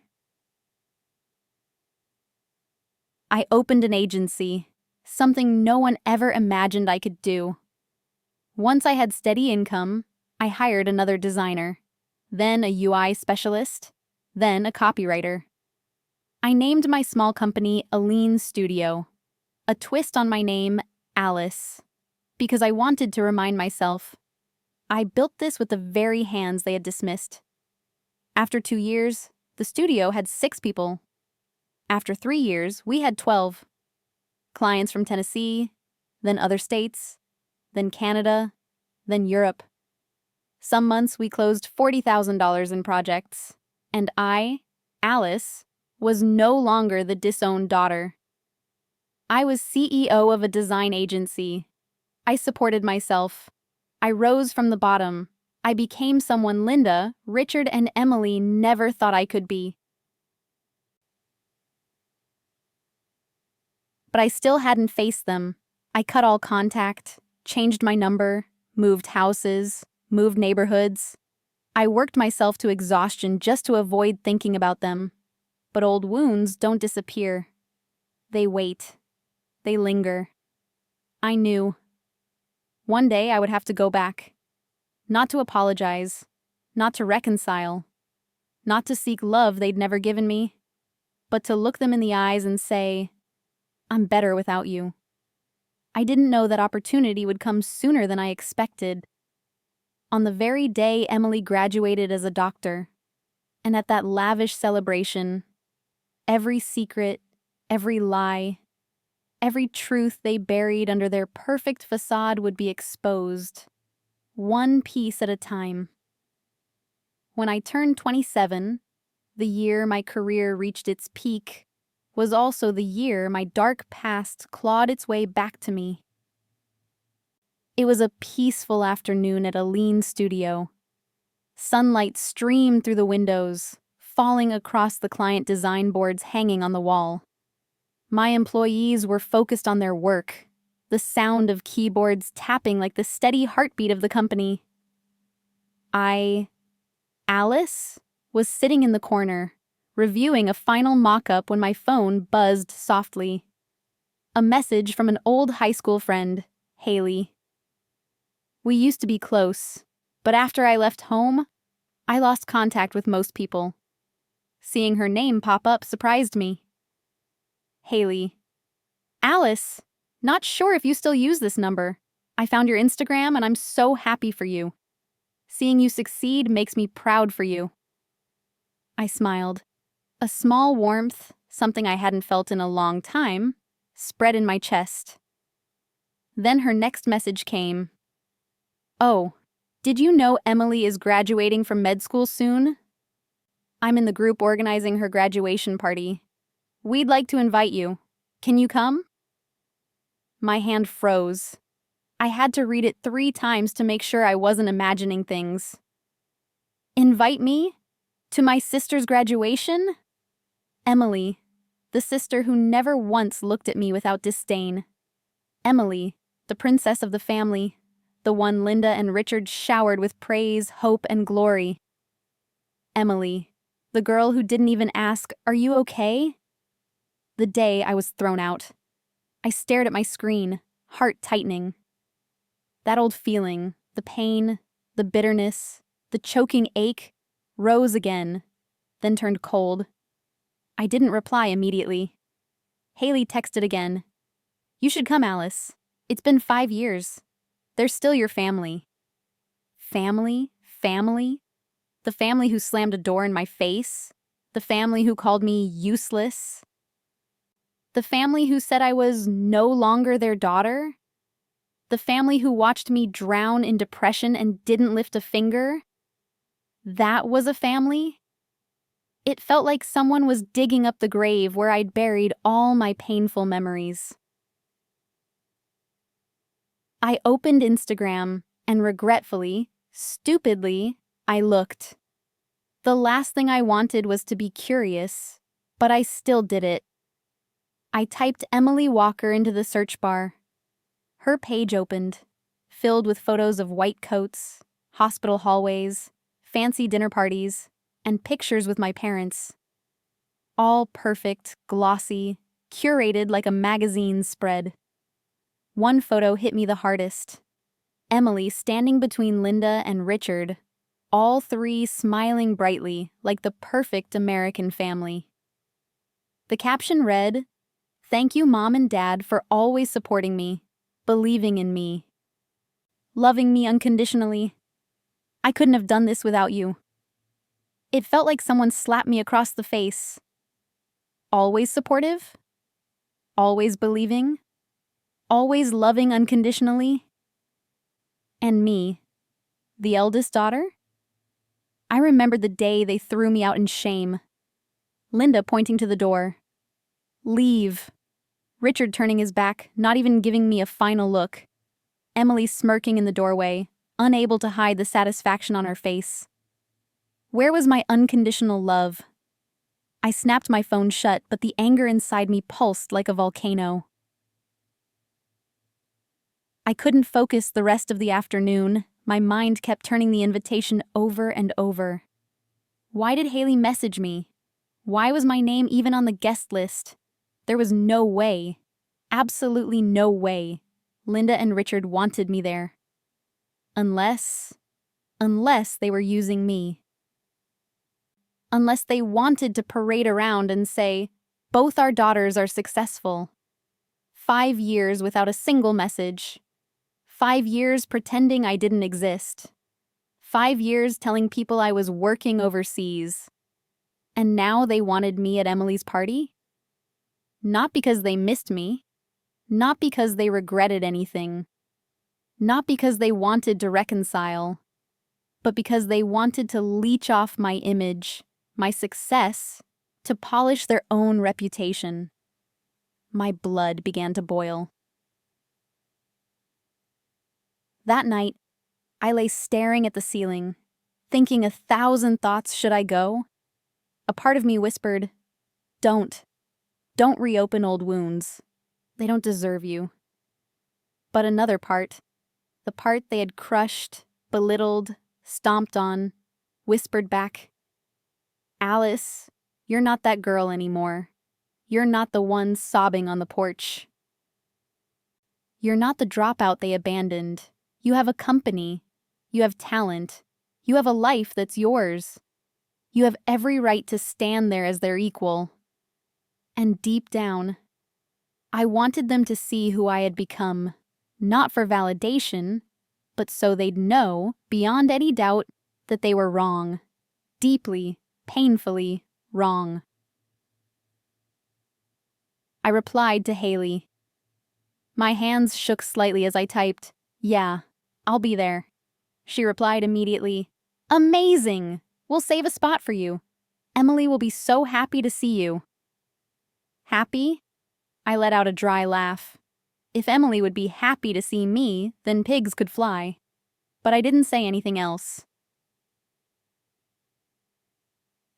I opened an agency, something no one ever imagined I could do. Once I had steady income, I hired another designer, then a UI specialist, then a copywriter. I named my small company Aline Studio, a twist on my name, Alice, because I wanted to remind myself, I built this with the very hands they had dismissed. After 2 years, the studio had 6 people. After 3 years, we had 12. Clients from Tennessee, then other states, then Canada, then Europe. Some months we closed $40,000 in projects, and I, Alice, was no longer the disowned daughter. I was CEO of a design agency. I supported myself. I rose from the bottom. I became someone Linda, Richard, and Emily never thought I could be. But I still hadn't faced them. I cut all contact, changed my number, moved houses, moved neighborhoods. I worked myself to exhaustion just to avoid thinking about them. But old wounds don't disappear. They wait. They linger. I knew. One day I would have to go back. Not to apologize. Not to reconcile. Not to seek love they'd never given me. But to look them in the eyes and say, I'm better without you. I didn't know that opportunity would come sooner than I expected. On the very day Emily graduated as a doctor, and at that lavish celebration, every secret, every lie, every truth they buried under their perfect facade would be exposed, one piece at a time. When I turned 27, the year my career reached its peak, was also the year my dark past clawed its way back to me. It was a peaceful afternoon at Aline Studio. Sunlight streamed through the windows, falling across the client design boards hanging on the wall. My employees were focused on their work, the sound of keyboards tapping like the steady heartbeat of the company. Alice, was sitting in the corner, reviewing a final mock-up when my phone buzzed softly. A message from an old high school friend, Haley. We used to be close, but after I left home, I lost contact with most people. Seeing her name pop up surprised me. Haley. Alice, not sure if you still use this number. I found your Instagram and I'm so happy for you. Seeing you succeed makes me proud for you. I smiled. A small warmth, something I hadn't felt in a long time, spread in my chest. Then her next message came. Oh, did you know Emily is graduating from med school soon? I'm in the group organizing her graduation party. We'd like to invite you. Can you come? My hand froze. I had to read it 3 times to make sure I wasn't imagining things. Invite me? To my sister's graduation? Emily, the sister who never once looked at me without disdain. Emily, the princess of the family, the one Linda and Richard showered with praise, hope, and glory. Emily, the girl who didn't even ask, "Are you okay?" The day I was thrown out. I stared at my screen, heart tightening. That old feeling, the pain, the bitterness, the choking ache, rose again, then turned cold. I didn't reply immediately. Haley texted again. You should come, Alice. It's been 5 years. They're still your family. Family? Family? The family who slammed a door in my face? The family who called me useless? The family who said I was no longer their daughter? The family who watched me drown in depression and didn't lift a finger? That was a family? It felt like someone was digging up the grave where I'd buried all my painful memories. I opened Instagram, and regretfully, stupidly, I looked. The last thing I wanted was to be curious, but I still did it. I typed Emily Walker into the search bar. Her page opened, filled with photos of white coats, hospital hallways, fancy dinner parties, and pictures with my parents. All perfect, glossy, curated like a magazine spread. One photo hit me the hardest. Emily standing between Linda and Richard, all three smiling brightly like the perfect American family. The caption read, "Thank you, Mom and Dad, for always supporting me, believing in me, loving me unconditionally. I couldn't have done this without you." It felt like someone slapped me across the face. Always supportive? Always believing? Always loving unconditionally? And me, the eldest daughter? I remembered the day they threw me out in shame. Linda pointing to the door. "Leave." Richard turning his back, not even giving me a final look. Emily smirking in the doorway, unable to hide the satisfaction on her face. Where was my unconditional love? I snapped my phone shut, but the anger inside me pulsed like a volcano. I couldn't focus the rest of the afternoon. My mind kept turning the invitation over and over. Why did Haley message me? Why was my name even on the guest list? There was no way, absolutely no way, Linda and Richard wanted me there. Unless they were using me. Unless they wanted to parade around and say, "Both our daughters are successful." 5 years without a single message. 5 years pretending I didn't exist. 5 years telling people I was working overseas. And now they wanted me at Emily's party? Not because they missed me. Not because they regretted anything. Not because they wanted to reconcile. But because they wanted to leech off my image, my success, to polish their own reputation. My blood began to boil. That night, I lay staring at the ceiling, thinking 1,000 thoughts should I go. A part of me whispered, Don't reopen old wounds. They don't deserve you." But another part, the part they had crushed, belittled, stomped on, whispered back, "Alice, you're not that girl anymore. You're not the one sobbing on the porch. You're not the dropout they abandoned. You have a company. You have talent. You have a life that's yours. You have every right to stand there as their equal." And deep down, I wanted them to see who I had become, not for validation, but so they'd know, beyond any doubt, that they were wrong. Deeply, painfully wrong. I replied to Haley. My hands shook slightly as I typed, "Yeah, I'll be there." She replied immediately, "Amazing! We'll save a spot for you. Emily will be so happy to see you." Happy? I let out a dry laugh. If Emily would be happy to see me, then pigs could fly. But I didn't say anything else.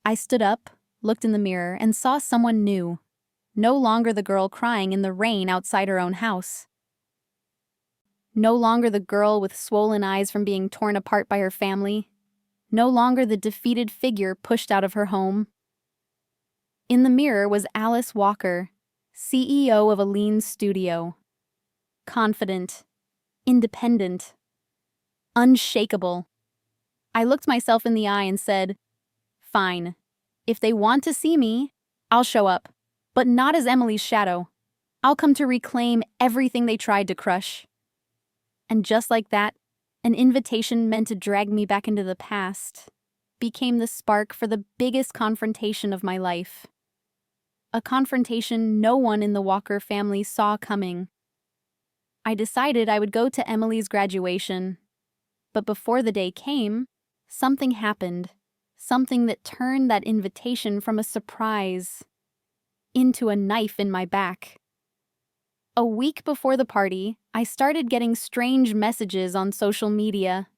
I stood up, looked in the mirror, and saw someone new. No longer the girl crying in the rain outside her own house. No longer the girl with swollen eyes from being torn apart by her family. No longer the defeated figure pushed out of her home. In the mirror was Alice Walker, CEO of a lean studio. Confident, independent, unshakable. I looked myself in the eye and said, "Fine. If they want to see me, I'll show up, but not as Emily's shadow. I'll come to reclaim everything they tried to crush." And just like that, an invitation meant to drag me back into the past became the spark for the biggest confrontation of my life. A confrontation no one in the Walker family saw coming. I decided I would go to Emily's graduation. But before the day came, something happened. something that turned that invitation from a surprise into a knife in my back. A week before the party, I started getting strange messages on social media.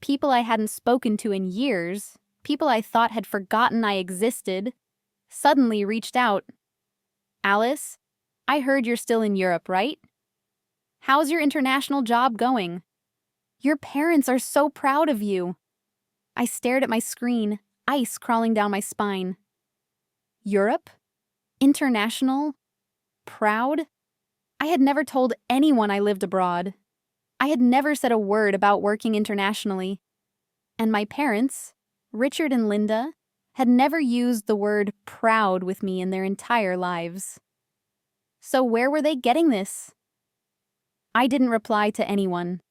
People I hadn't spoken to in years, people I thought had forgotten I existed, suddenly reached out. "Alice, I heard you're still in Europe, right? How's your international job going? Your parents are so proud of you." I stared at my screen, ice crawling down my spine. Europe? International? Proud? I had never told anyone I lived abroad. I had never said a word about working internationally. And my parents, Richard and Linda, had never used the word proud with me in their entire lives. So where were they getting this? I didn't reply to anyone.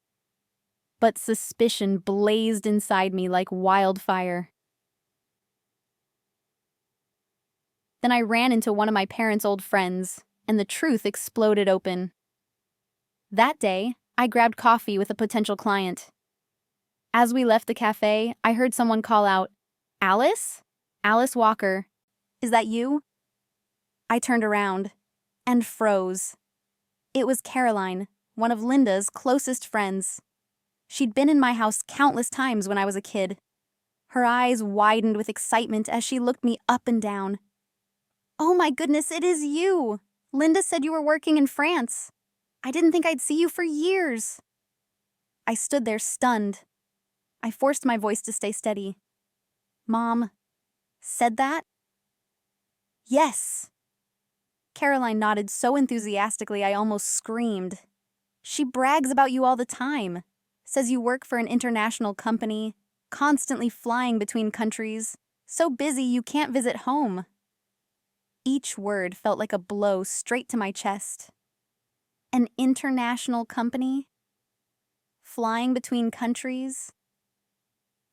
But suspicion blazed inside me like wildfire. Then I ran into one of my parents' old friends, and the truth exploded open. That day, I grabbed coffee with a potential client. As we left the cafe, I heard someone call out, "Alice? Alice Walker. Is that you?" I turned around and froze. It was Caroline, one of Linda's closest friends. She'd been in my house countless times when I was a kid. Her eyes widened with excitement as she looked me up and down. "Oh my goodness, it is you! Linda said you were working in France. I didn't think I'd see you for years." I stood there stunned. I forced my voice to stay steady. "Mom said that?" "Yes." Caroline nodded so enthusiastically I almost screamed. "She brags about you all the time. Says you work for an international company, constantly flying between countries, so busy you can't visit home." Each word felt like a blow straight to my chest. An international company? Flying between countries?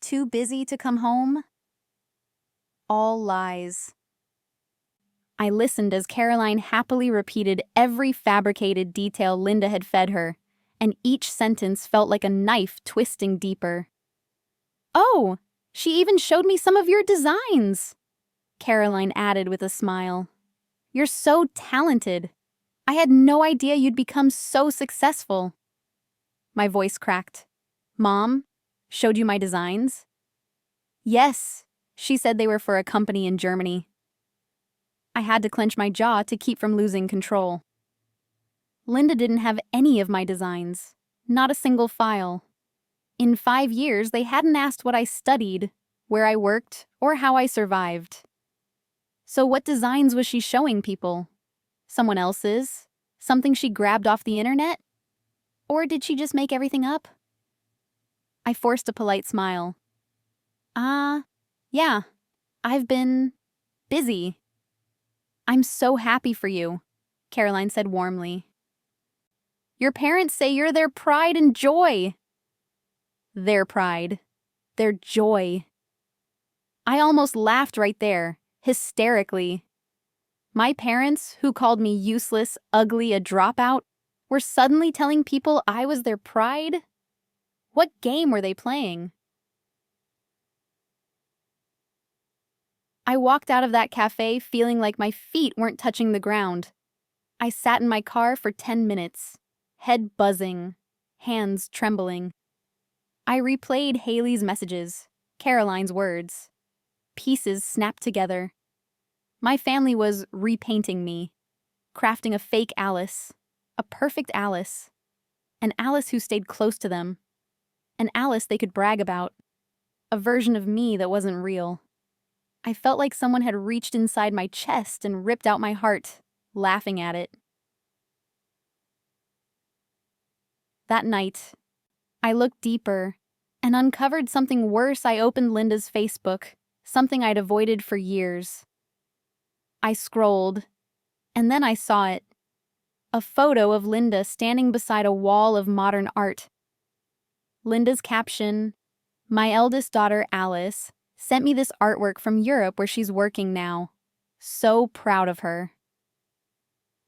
Too busy to come home? All lies. I listened as Caroline happily repeated every fabricated detail Linda had fed her, and each sentence felt like a knife twisting deeper. "Oh, she even showed me some of your designs," Caroline added with a smile. "You're so talented. I had no idea you'd become so successful." My voice cracked. "Mom showed you my designs?" "Yes," she said they were for a company in Germany. I had to clench my jaw to keep from losing control. Linda didn't have any of my designs, not a single file. In 5 years, they hadn't asked what I studied, where I worked, or how I survived. So what designs was she showing people? Someone else's? Something she grabbed off the internet? Or did she just make everything up? I forced a polite smile. Yeah, I've been busy." "I'm so happy for you," Caroline said warmly. "Your parents say you're their pride and joy." Their pride. Their joy. I almost laughed right there, hysterically. My parents, who called me useless, ugly, a dropout, were suddenly telling people I was their pride? What game were they playing? I walked out of that cafe feeling like my feet weren't touching the ground. I sat in my car for 10 minutes, head buzzing, hands trembling. I replayed Haley's messages, Caroline's words. Pieces snapped together. My family was repainting me, crafting a fake Alice, a perfect Alice, an Alice who stayed close to them, an Alice they could brag about, a version of me that wasn't real. I felt like someone had reached inside my chest and ripped out my heart, laughing at it. That night, I looked deeper and uncovered something worse. I opened Linda's Facebook, something I'd avoided for years. I scrolled, and then I saw it. A photo of Linda standing beside a wall of modern art. Linda's caption, "My eldest daughter, Alice, sent me this artwork from Europe where she's working now. So proud of her."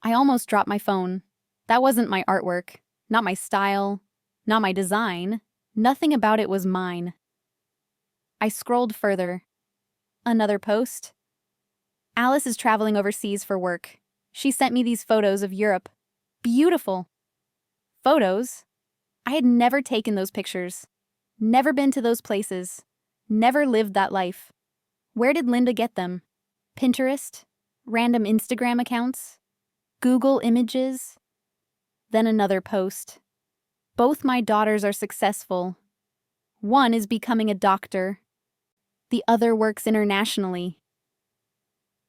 I almost dropped my phone. That wasn't my artwork, not my style, not my design. Nothing about it was mine. I scrolled further. Another post. Alice is traveling overseas for work. She sent me these photos of Europe. Beautiful. Photos? I had never taken those pictures. Never been to those places. Never lived that life. Where did Linda get them? Pinterest? Random Instagram accounts? Google Images? Then another post. Both my daughters are successful. One is becoming a doctor. The other works internationally.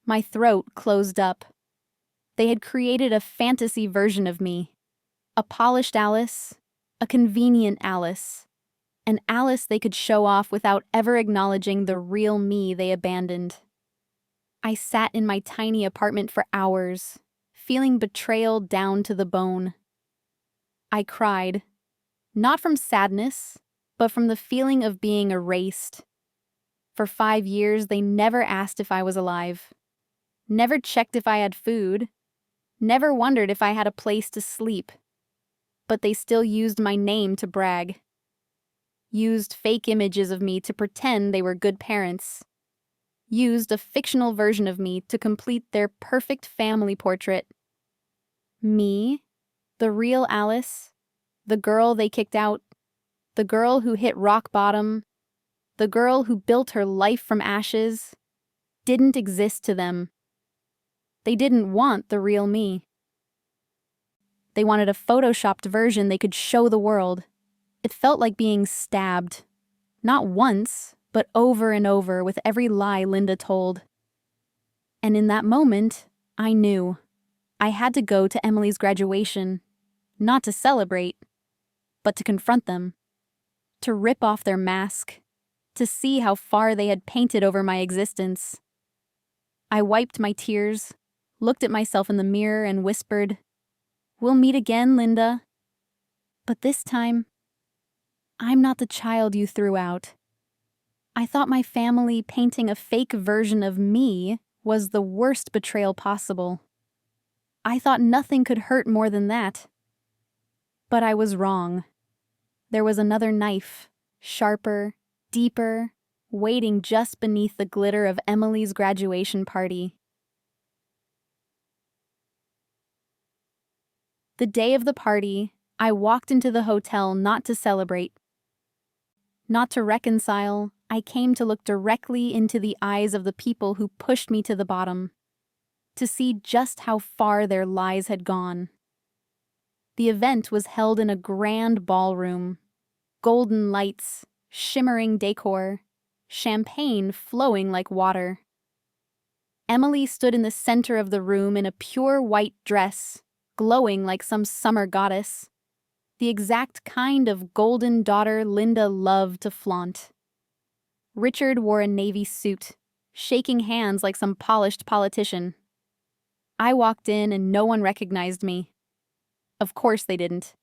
My throat closed up. They had created a fantasy version of me. A polished Alice, a convenient Alice, an Alice they could show off without ever acknowledging the real me they abandoned. I sat in my tiny apartment for hours, feeling betrayal down to the bone. I cried, not from sadness, but from the feeling of being erased. For 5 years, they never asked if I was alive, never checked if I had food, never wondered if I had a place to sleep. But they still used my name to brag. Used fake images of me to pretend they were good parents. Used a fictional version of me to complete their perfect family portrait. Me, the real Alice, the girl they kicked out, the girl who hit rock bottom, the girl who built her life from ashes, didn't exist to them. They didn't want the real me. They wanted a photoshopped version they could show the world. It felt like being stabbed. Not once, but over and over with every lie Linda told. And in that moment, I knew. I had to go to Emily's graduation. Not to celebrate, but to confront them. To rip off their mask. To see how far they had painted over my existence. I wiped my tears, looked at myself in the mirror and whispered, "We'll meet again, Linda. But this time, I'm not the child you threw out." I thought my family painting a fake version of me was the worst betrayal possible. I thought nothing could hurt more than that. But I was wrong. There was another knife, sharper, deeper, waiting just beneath the glitter of Emily's graduation party. The day of the party, I walked into the hotel not to celebrate, not to reconcile. I came to look directly into the eyes of the people who pushed me to the bottom, to see just how far their lies had gone. The event was held in a grand ballroom, golden lights, shimmering decor, champagne flowing like water. Emily stood in the center of the room in a pure white dress, glowing like some summer goddess, the exact kind of golden daughter Linda loved to flaunt. Richard wore a navy suit, shaking hands like some polished politician. I walked in and no one recognized me. Of course they didn't.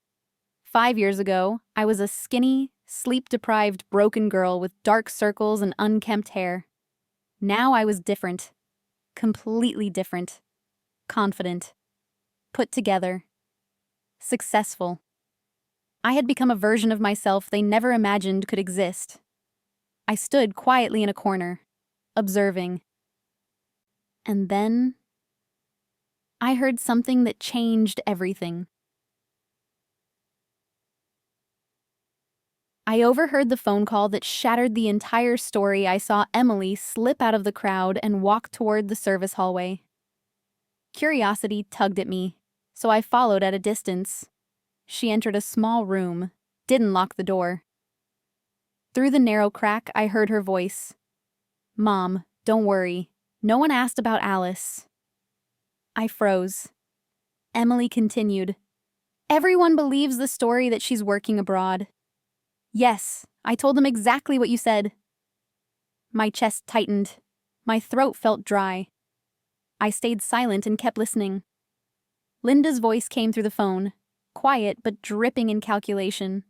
5 years ago, I was a skinny, sleep-deprived, broken girl with dark circles and unkempt hair. Now I was different. Completely different. Confident. Put together. Successful. I had become a version of myself they never imagined could exist. I stood quietly in a corner, observing. And then I heard something that changed everything. I overheard the phone call that shattered the entire story. I saw Emily slip out of the crowd and walk toward the service hallway. Curiosity tugged at me, so I followed at a distance. She entered a small room, didn't lock the door. Through the narrow crack, I heard her voice. "Mom, don't worry. No one asked about Alice." I froze. Emily continued. "Everyone believes the story that she's working abroad." "Yes, I told them exactly what you said." My chest tightened. My throat felt dry. I stayed silent and kept listening. Linda's voice came through the phone, quiet but dripping in calculation.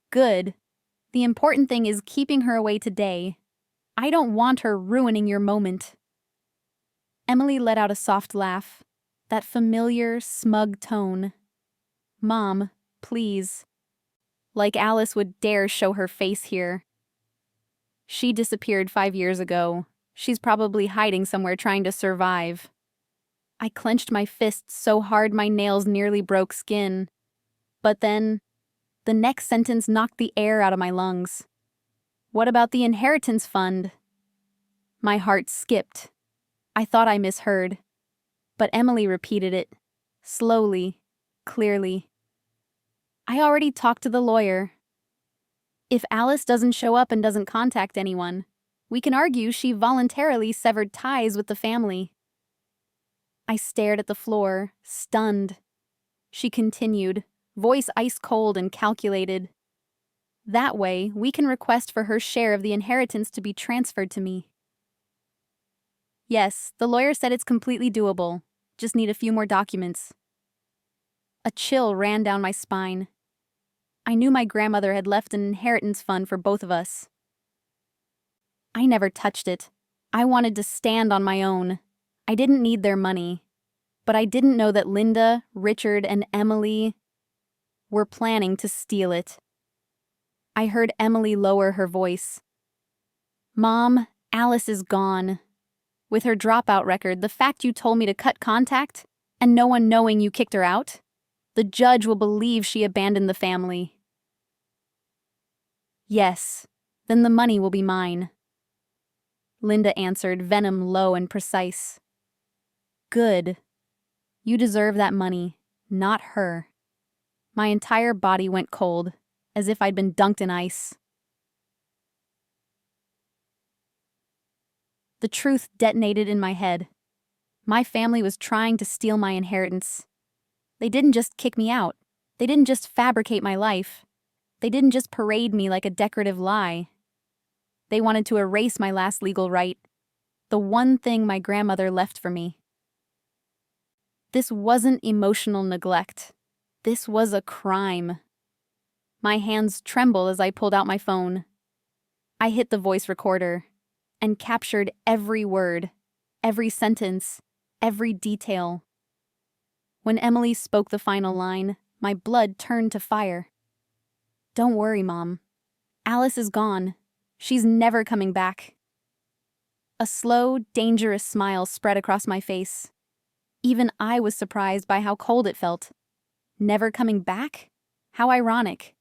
"Good. The important thing is keeping her away today. I don't want her ruining your moment." Emily let out a soft laugh, that familiar, smug tone. "Mom, please." Like Alice would dare show her face here. She disappeared 5 years ago. She's probably hiding somewhere trying to survive. I clenched my fists so hard my nails nearly broke skin. But then, the next sentence knocked the air out of my lungs. What about the inheritance fund? My heart skipped. I thought I misheard. But Emily repeated it, slowly, clearly. I already talked to the lawyer. If Alice doesn't show up and doesn't contact anyone, we can argue she voluntarily severed ties with the family. I stared at the floor, stunned. She continued, voice ice cold and calculated. That way, we can request for her share of the inheritance to be transferred to me. Yes, the lawyer said it's completely doable. Just need a few more documents. A chill ran down my spine. I knew my grandmother had left an inheritance fund for both of us. I never touched it. I wanted to stand on my own. I didn't need their money. But I didn't know that Linda, Richard, and Emily were planning to steal it. I heard Emily lower her voice. Mom, Alice is gone. With her dropout record, the fact you told me to cut contact, and no one knowing you kicked her out, the judge will believe she abandoned the family. Yes, then the money will be mine. Linda answered, venom low and precise. Good. You deserve that money, not her. My entire body went cold, as if I'd been dunked in ice. The truth detonated in my head. My family was trying to steal my inheritance. They didn't just kick me out. They didn't just fabricate my life. They didn't just parade me like a decorative lie. They wanted to erase my last legal right, the one thing my grandmother left for me. This wasn't emotional neglect. This was a crime. My hands trembled as I pulled out my phone. I hit the voice recorder and captured every word, every sentence, every detail. When Emily spoke the final line, my blood turned to fire. Don't worry, Mom. Alice is gone. She's never coming back. A slow, dangerous smile spread across my face. Even I was surprised by how cold it felt. Never coming back? How ironic.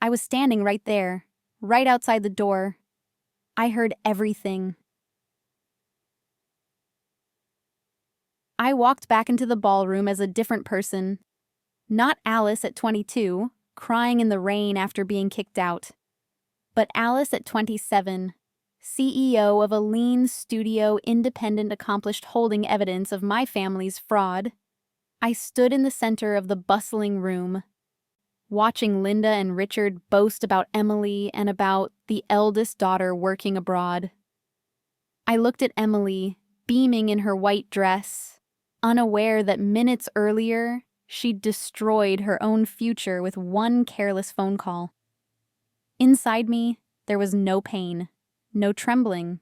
I was standing right there, right outside the door. I heard everything. I walked back into the ballroom as a different person. Not Alice at 22, crying in the rain after being kicked out, but Alice at 27, CEO of a lean studio, independent, accomplished, holding evidence of my family's fraud. I stood in the center of the bustling room, watching Linda and Richard boast about Emily and about the eldest daughter working abroad. I looked at Emily, beaming in her white dress, unaware that minutes earlier she'd destroyed her own future with one careless phone call. Inside me, there was no pain, no trembling,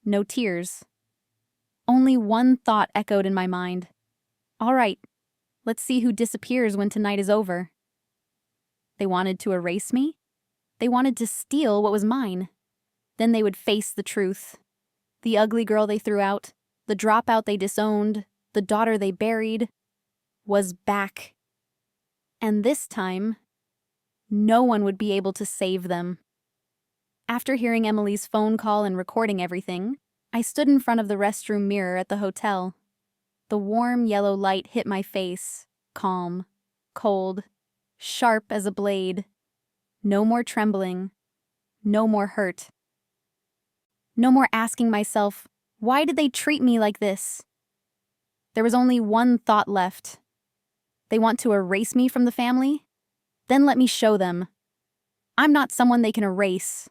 no tears. Only one thought echoed in my mind. All right, let's see who disappears when tonight is over. They wanted to erase me. They wanted to steal what was mine. Then they would face the truth. The ugly girl they threw out, the dropout they disowned, the daughter they buried, was back. And this time, no one would be able to save them. After hearing Emily's phone call and recording everything, I stood in front of the restroom mirror at the hotel. The warm yellow light hit my face, calm, cold, sharp as a blade. No more trembling, no more hurt. No more asking myself, why did they treat me like this? There was only one thought left. They want to erase me from the family? Then let me show them. I'm not someone they can erase.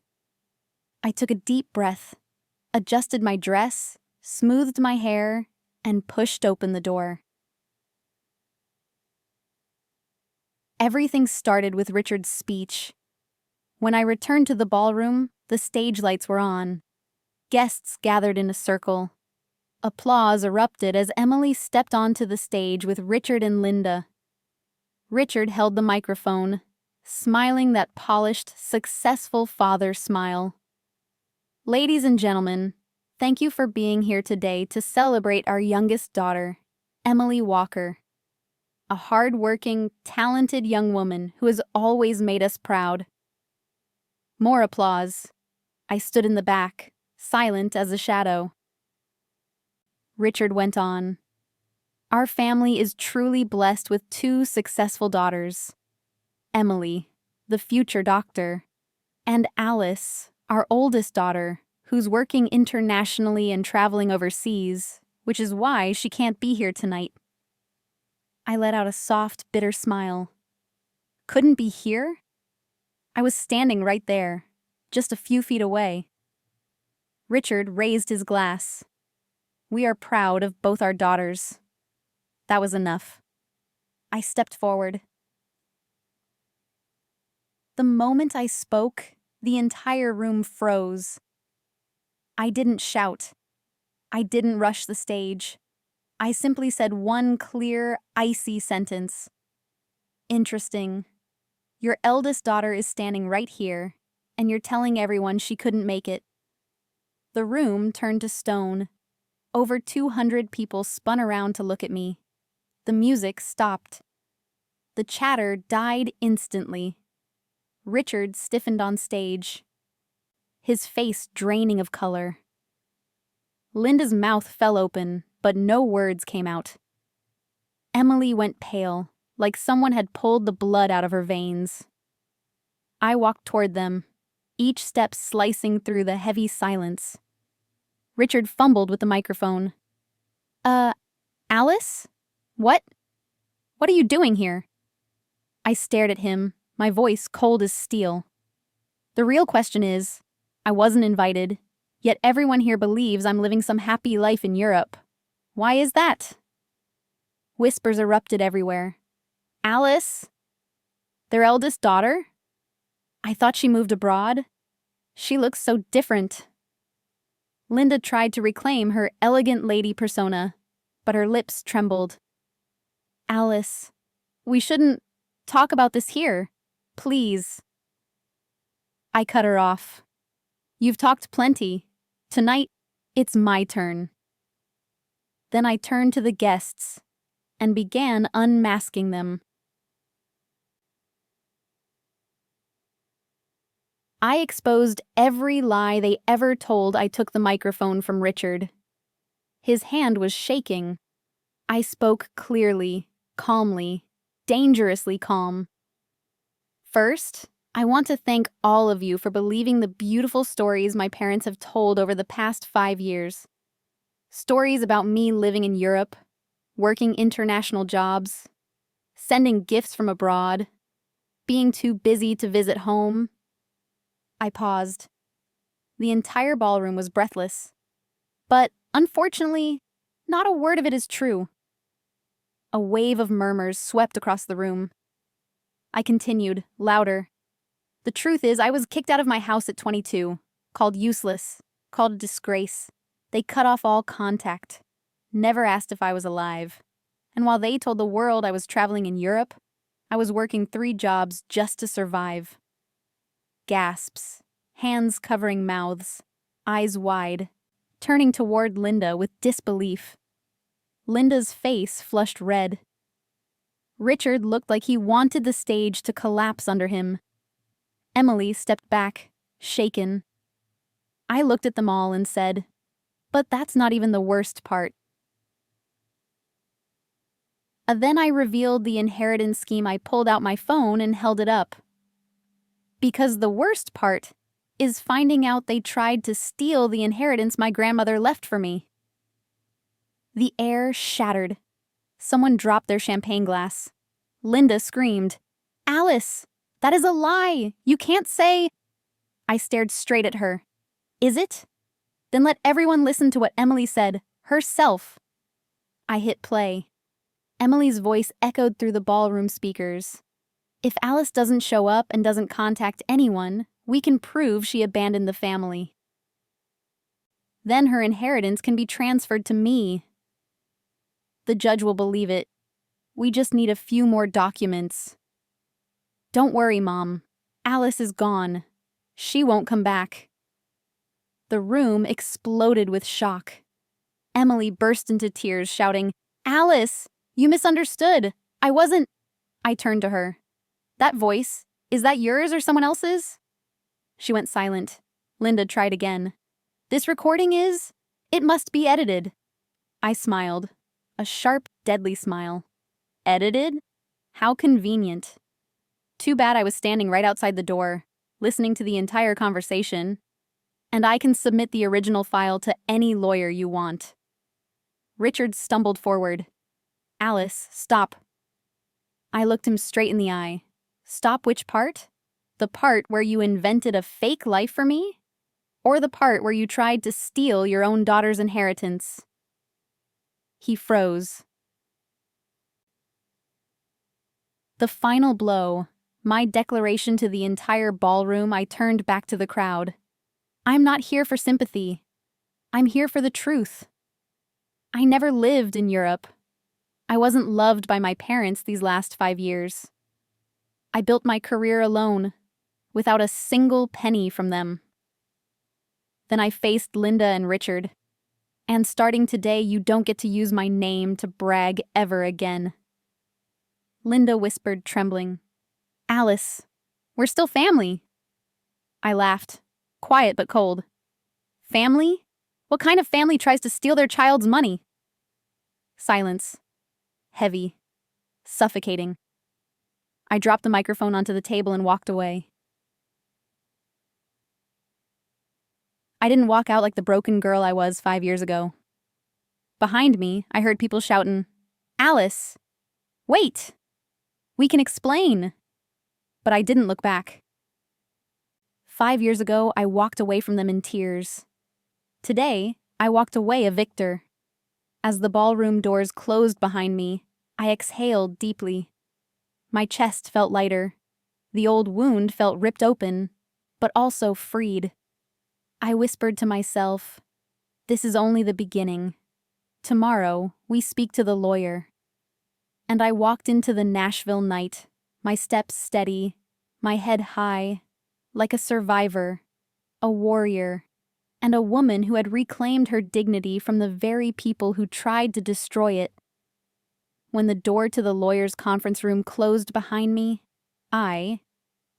I took a deep breath, adjusted my dress, smoothed my hair, and pushed open the door. Everything started with Richard's speech. When I returned to the ballroom, the stage lights were on. Guests gathered in a circle. Applause erupted as Emily stepped onto the stage with Richard and Linda. Richard held the microphone, smiling that polished, successful father smile. Ladies and gentlemen, thank you for being here today to celebrate our youngest daughter, Emily Walker, a hard-working, talented young woman who has always made us proud. More applause. I stood in the back, silent as a shadow. Richard went on. Our family is truly blessed with two successful daughters. Emily, the future doctor, and Alice, our oldest daughter, who's working internationally and traveling overseas, which is why she can't be here tonight. I let out a soft, bitter smile. Couldn't be here? I was standing right there, just a few feet away. Richard raised his glass. We are proud of both our daughters. That was enough. I stepped forward. The moment I spoke, the entire room froze. I didn't shout. I didn't rush the stage. I simply said one clear, icy sentence. Interesting. Your eldest daughter is standing right here, and you're telling everyone she couldn't make it. The room turned to stone. Over 200 people spun around to look at me. The music stopped. The chatter died instantly. Richard stiffened on stage, his face draining of color. Linda's mouth fell open, but no words came out. Emily went pale, like someone had pulled the blood out of her veins. I walked toward them, each step slicing through the heavy silence. Richard fumbled with the microphone. Alice? What? What are you doing here? I stared at him, my voice cold as steel. The real question is, I wasn't invited, yet everyone here believes I'm living some happy life in Europe. Why is that? Whispers erupted everywhere. Alice? Their eldest daughter? I thought she moved abroad. She looks so different. Linda tried to reclaim her elegant lady persona, but her lips trembled. Alice, we shouldn't talk about this here. Please. I cut her off. You've talked plenty. Tonight, it's my turn. Then I turned to the guests and began unmasking them. I exposed every lie they ever told. I took the microphone from Richard. His hand was shaking. I spoke clearly, calmly, dangerously calm. First, I want to thank all of you for believing the beautiful stories my parents have told over the past 5 years. Stories about me living in Europe, working international jobs, sending gifts from abroad, being too busy to visit home. I paused. The entire ballroom was breathless. But, unfortunately, not a word of it is true. A wave of murmurs swept across the room. I continued, louder. The truth is, I was kicked out of my house at 22, called useless, called a disgrace. They cut off all contact, never asked if I was alive. And while they told the world I was traveling in Europe, I was working 3 jobs just to survive. Gasps, hands covering mouths, eyes wide, turning toward Linda with disbelief. Linda's face flushed red. Richard looked like he wanted the stage to collapse under him. Emily stepped back, shaken. I looked at them all and said, "But that's not even the worst part." Then I revealed the inheritance scheme. I pulled out my phone and held it up. Because the worst part is finding out they tried to steal the inheritance my grandmother left for me. The air shattered. Someone dropped their champagne glass. Linda screamed, "Alice, that is a lie! You can't say—" I stared straight at her. Is it? Then let everyone listen to what Emily said, herself. I hit play. Emily's voice echoed through the ballroom speakers. If Alice doesn't show up and doesn't contact anyone, we can prove she abandoned the family. Then her inheritance can be transferred to me. The judge will believe it. We just need a few more documents. Don't worry, Mom. Alice is gone. She won't come back. The room exploded with shock. Emily burst into tears, shouting, "Alice, you misunderstood. I wasn't—" I turned to her. "That voice, is that yours or someone else's?" She went silent. Linda tried again. "This recording is? It must be edited." I smiled. A sharp, deadly smile. Edited? How convenient. Too bad I was standing right outside the door, listening to the entire conversation. And I can submit the original file to any lawyer you want. Richard stumbled forward. "Alice, stop." I looked him straight in the eye. "Stop which part? The part where you invented a fake life for me? Or the part where you tried to steal your own daughter's inheritance?" He froze. The final blow, my declaration to the entire ballroom. I turned back to the crowd. "I'm not here for sympathy. I'm here for the truth. I never lived in Europe. I wasn't loved by my parents these last 5 years. I built my career alone, without a single penny from them." Then I faced Linda and Richard. "And starting today, you don't get to use my name to brag ever again." Linda whispered, trembling, "Alice, we're still family." I laughed, quiet but cold. "Family? What kind of family tries to steal their child's money?" Silence. Heavy. Suffocating. I dropped the microphone onto the table and walked away. I didn't walk out like the broken girl I was 5 years ago. Behind me, I heard people shouting, "Alice! Wait! We can explain!" But I didn't look back. 5 years ago, I walked away from them in tears. Today, I walked away a victor. As the ballroom doors closed behind me, I exhaled deeply. My chest felt lighter. The old wound felt ripped open, but also freed. I whispered to myself, "This is only the beginning. Tomorrow, we speak to the lawyer." And I walked into the Nashville night, my steps steady, my head high, like a survivor, a warrior, and a woman who had reclaimed her dignity from the very people who tried to destroy it. When the door to the lawyer's conference room closed behind me, I,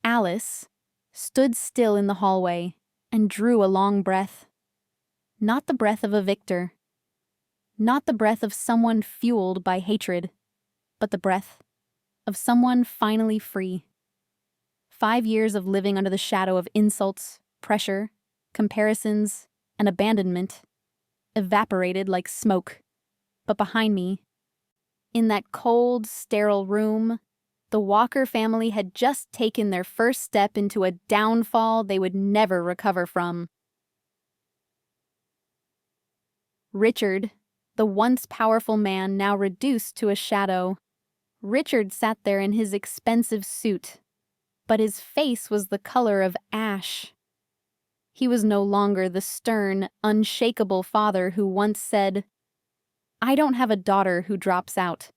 Alice, stood still in the hallway and drew a long breath. Not the breath of a victor. Not the breath of someone fueled by hatred, but the breath of someone finally free. 5 years of living under the shadow of insults, pressure, comparisons, and abandonment evaporated like smoke. But behind me, in that cold, sterile room, the Walker family had just taken their first step into a downfall they would never recover from. Richard, the once powerful man now reduced to a shadow. Richard sat there in his expensive suit, but his face was the color of ash. He was no longer the stern, unshakable father who once said, "I don't have a daughter who drops out."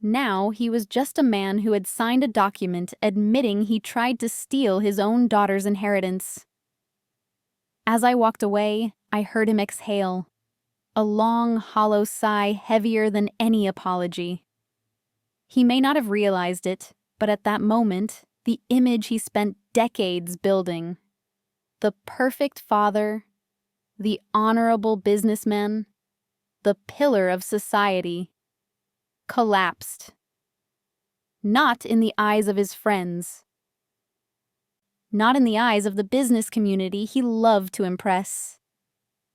Now he was just a man who had signed a document admitting he tried to steal his own daughter's inheritance. As I walked away, I heard him exhale, a long, hollow sigh heavier than any apology. He may not have realized it, but at that moment, the image he spent decades building, the perfect father, the honorable businessman, the pillar of society, collapsed. Not in the eyes of his friends. Not in the eyes of the business community he loved to impress,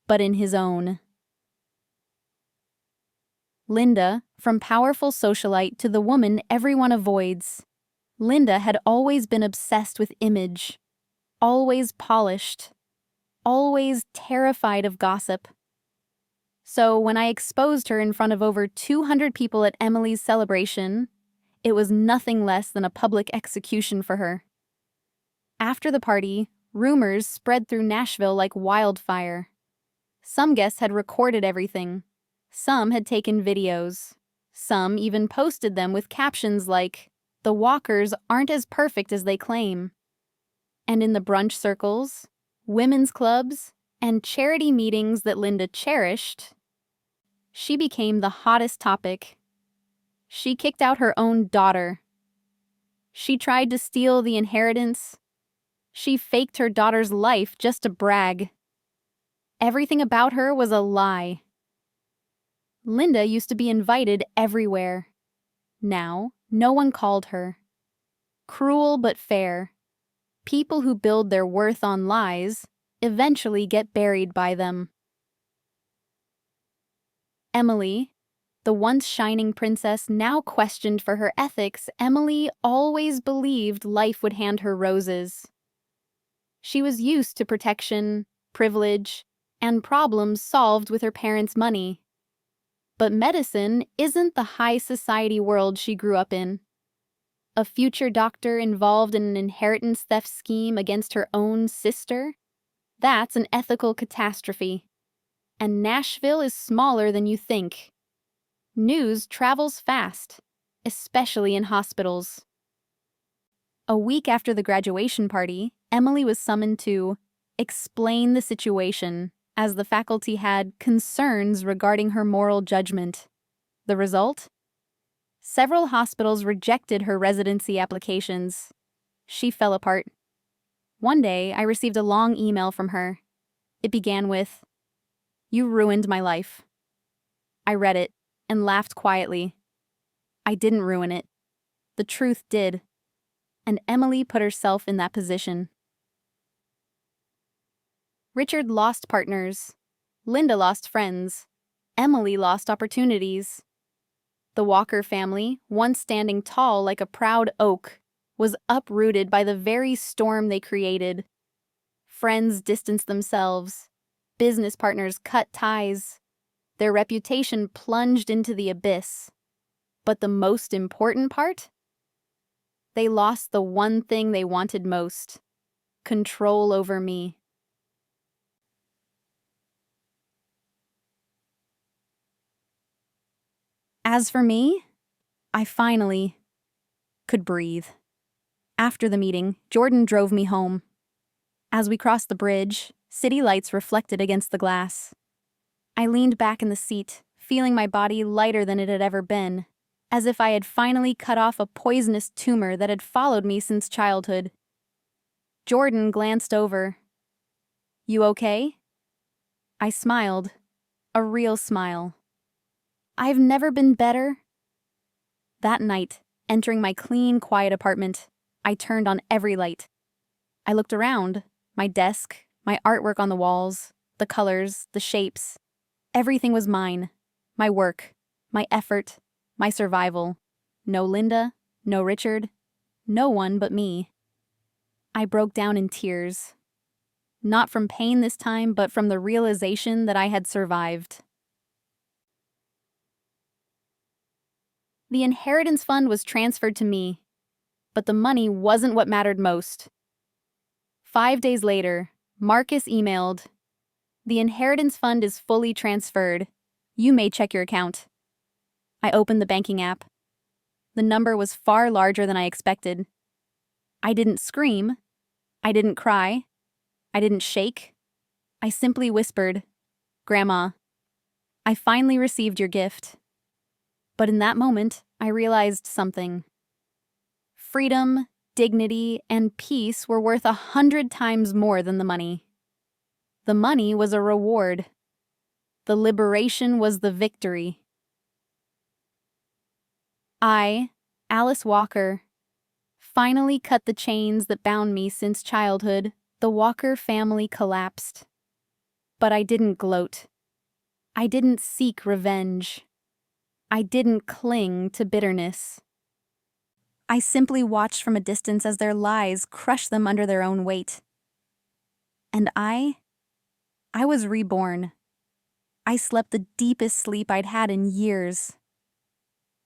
but in his own. Linda, from powerful socialite to the woman everyone avoids, Linda had always been obsessed with image, always polished, always terrified of gossip. So when I exposed her in front of over 200 people at Emily's celebration, it was nothing less than a public execution for her. After the party, rumors spread through Nashville like wildfire. Some guests had recorded everything. Some had taken videos. Some even posted them with captions like, "The Walkers aren't as perfect as they claim." And in the brunch circles, women's clubs, and charity meetings that Linda cherished, she became the hottest topic. She kicked out her own daughter. She tried to steal the inheritance. She faked her daughter's life just to brag. Everything about her was a lie. Linda used to be invited everywhere. Now, no one called her. Cruel but fair. People who build their worth on lies eventually get buried by them. Emily, the once shining princess now questioned for her ethics, Emily always believed life would hand her roses. She was used to protection, privilege, and problems solved with her parents' money. But medicine isn't the high society world she grew up in. A future doctor involved in an inheritance theft scheme against her own sister? That's an ethical catastrophe. And Nashville is smaller than you think. News travels fast, especially in hospitals. A week after the graduation party, Emily was summoned to explain the situation, as the faculty had concerns regarding her moral judgment. The result? Several hospitals rejected her residency applications. She fell apart. One day, I received a long email from her. It began with, "You ruined my life." I read it and laughed quietly. I didn't ruin it. The truth did. And Emily put herself in that position. Richard lost partners. Linda lost friends. Emily lost opportunities. The Walker family, once standing tall like a proud oak, was uprooted by the very storm they created. Friends distanced themselves. Business partners cut ties. Their reputation plunged into the abyss. But the most important part? They lost the one thing they wanted most: control over me. As for me, I finally could breathe. After the meeting, Jordan drove me home. As we crossed the bridge, city lights reflected against the glass. I leaned back in the seat, feeling my body lighter than it had ever been, as if I had finally cut off a poisonous tumor that had followed me since childhood. Jordan glanced over. "You okay?" I smiled, a real smile. "I've never been better." That night, entering my clean, quiet apartment, I turned on every light. I looked around, my desk, my artwork on the walls, the colors, the shapes. Everything was mine. My work, my effort, my survival. No Linda, no Richard, no one but me. I broke down in tears. Not from pain this time, but from the realization that I had survived. The inheritance fund was transferred to me, but the money wasn't what mattered most. 5 days later, Marcus emailed, "The inheritance fund is fully transferred. You may check your account." I opened the banking app. The number was far larger than I expected. I didn't scream. I didn't cry. I didn't shake. I simply whispered, "Grandma, I finally received your gift." But in that moment, I realized something. Freedom, dignity, and peace were worth 100 times more than the money. The money was a reward. The liberation was the victory. I, Alice Walker, finally cut the chains that bound me since childhood. The Walker family collapsed. But I didn't gloat. I didn't seek revenge. I didn't cling to bitterness. I simply watched from a distance as their lies crushed them under their own weight. And I was reborn. I slept the deepest sleep I'd had in years.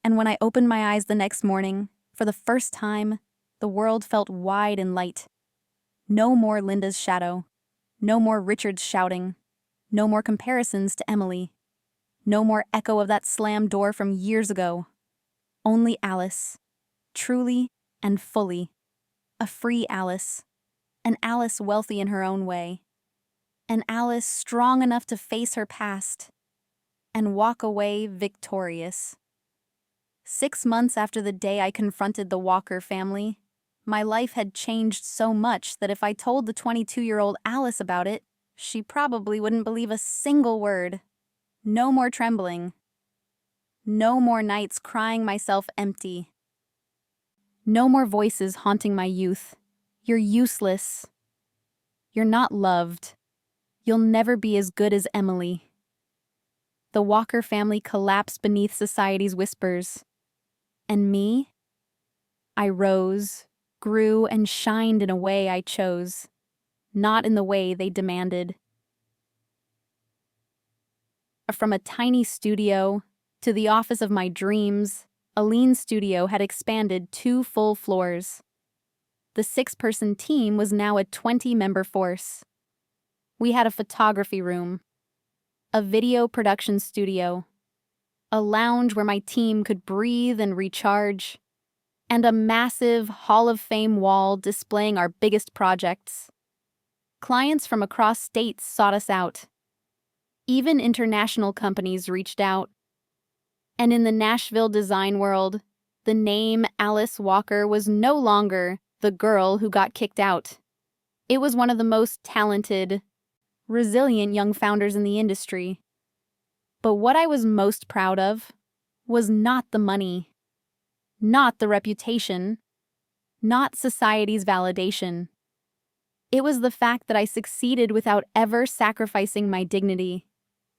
And when I opened my eyes the next morning, for the first time, the world felt wide and light. No more Linda's shadow. No more Richard's shouting. No more comparisons to Emily. No more echo of that slammed door from years ago. Only Alice. Truly and fully. A free Alice. An Alice wealthy in her own way. and Alice strong enough to face her past and walk away victorious. 6 months after the day I confronted the Walker family, my life had changed so much that if I told the 22-year-old Alice about it, she probably wouldn't believe a single word. No more trembling. No more nights crying myself empty. No more voices haunting my youth. You're useless. You're not loved. You'll never be as good as Emily. The Walker family collapsed beneath society's whispers. And me? I rose, grew, and shined in a way I chose, not in the way they demanded. From a tiny studio to the office of my dreams, a lean studio had expanded 2 full floors. The 6-person team was now a 20-member force. We had a photography room, a video production studio, a lounge where my team could breathe and recharge, and a massive Hall of Fame wall displaying our biggest projects. Clients from across states sought us out. Even international companies reached out. And in the Nashville design world, the name Alice Walker was no longer the girl who got kicked out. It was one of the most talented, resilient young founders in the industry. But what I was most proud of was not the money, not the reputation, not society's validation. It was the fact that I succeeded without ever sacrificing my dignity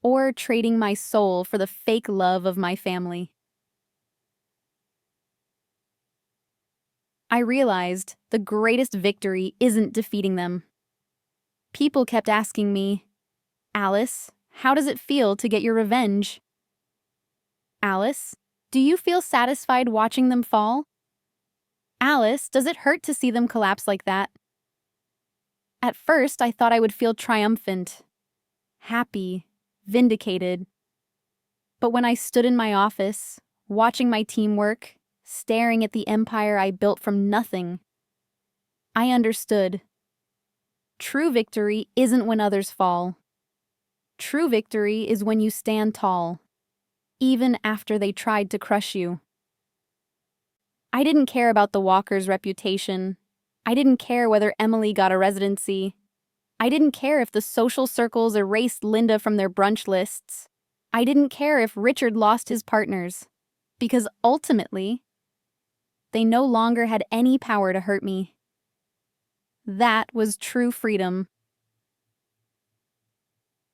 or trading my soul for the fake love of my family. I realized the greatest victory isn't defeating them. People kept asking me, "Alice, how does it feel to get your revenge? Alice, do you feel satisfied watching them fall? Alice, does it hurt to see them collapse like that?" At first, I thought I would feel triumphant, happy, vindicated. But when I stood in my office, watching my team work, staring at the empire I built from nothing, I understood. True victory isn't when others fall. True victory is when you stand tall, even after they tried to crush you. I didn't care about the Walker's reputation. I didn't care whether Emily got a residency. I didn't care if the social circles erased Linda from their brunch lists. I didn't care if Richard lost his partners, because ultimately, they no longer had any power to hurt me. That was true freedom.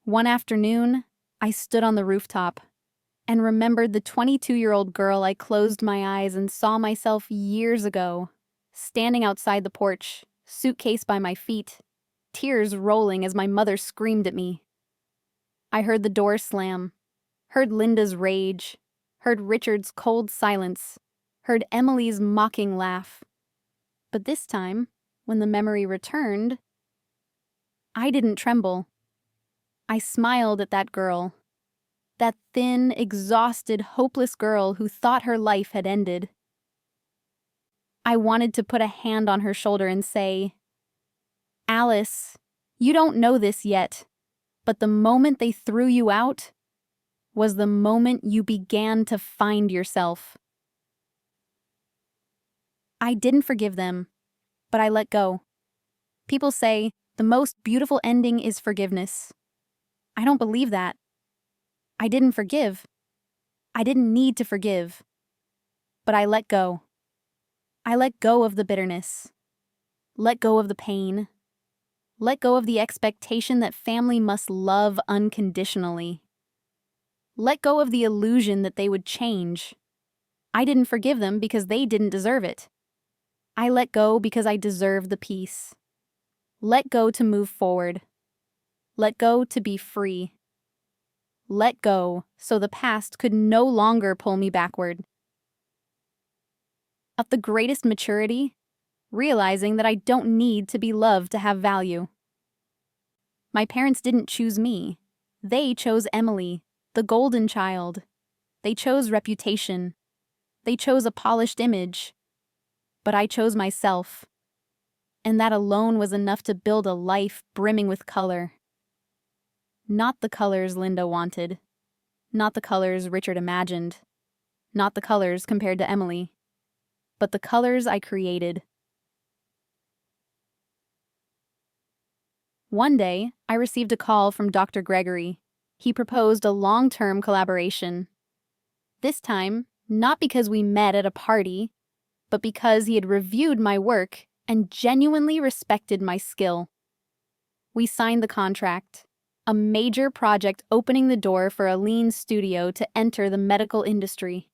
One afternoon, I stood on the rooftop and remembered the 22-year-old girl I closed my eyes and saw myself years ago, standing outside the porch, suitcase by my feet, tears rolling as my mother screamed at me. I heard the door slam, heard Linda's rage, heard Richard's cold silence, heard Emily's mocking laugh. But this time, when the memory returned, I didn't tremble. I smiled at that girl, that thin, exhausted, hopeless girl who thought her life had ended. I wanted to put a hand on her shoulder and say, "Alice, you don't know this yet, but the moment they threw you out was the moment you began to find yourself." I didn't forgive them, but I let go. People say the most beautiful ending is forgiveness. I don't believe that. I didn't forgive. I didn't need to forgive. But I let go. I let go of the bitterness. Let go of the pain. Let go of the expectation that family must love unconditionally. Let go of the illusion that they would change. I didn't forgive them because they didn't deserve it. I let go because I deserve the peace. Let go to move forward. Let go to be free. Let go so the past could no longer pull me backward. Of the greatest maturity, realizing that I don't need to be loved to have value. My parents didn't choose me. They chose Emily, the golden child. They chose reputation. They chose a polished image. But I chose myself. And that alone was enough to build a life brimming with color. Not the colors Linda wanted. Not the colors Richard imagined. Not the colors compared to Emily. But the colors I created. One day, I received a call from Dr. Gregory. He proposed a long-term collaboration. This time, not because we met at a party, but because he had reviewed my work and genuinely respected my skill. We signed the contract, a major project opening the door for Aline's studio to enter the medical industry.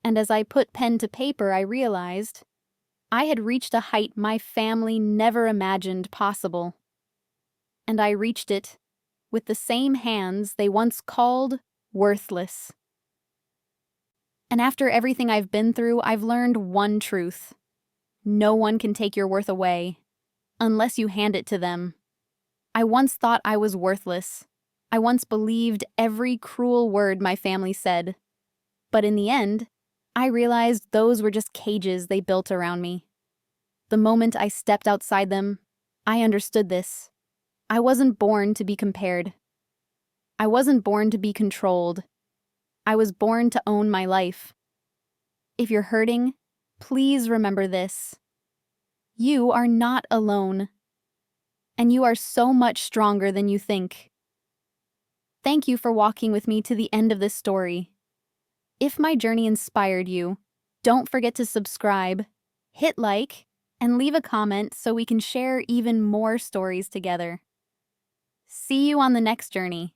And as I put pen to paper, I realized I had reached a height my family never imagined possible. And I reached it with the same hands they once called worthless. And after everything I've been through, I've learned one truth. No one can take your worth away, unless you hand it to them. I once thought I was worthless. I once believed every cruel word my family said. But in the end, I realized those were just cages they built around me. The moment I stepped outside them, I understood this. I wasn't born to be compared. I wasn't born to be controlled. I was born to own my life. If you're hurting, please remember this. You are not alone. And you are so much stronger than you think. Thank you for walking with me to the end of this story. If my journey inspired you, don't forget to subscribe, hit like, and leave a comment so we can share even more stories together. See you on the next journey.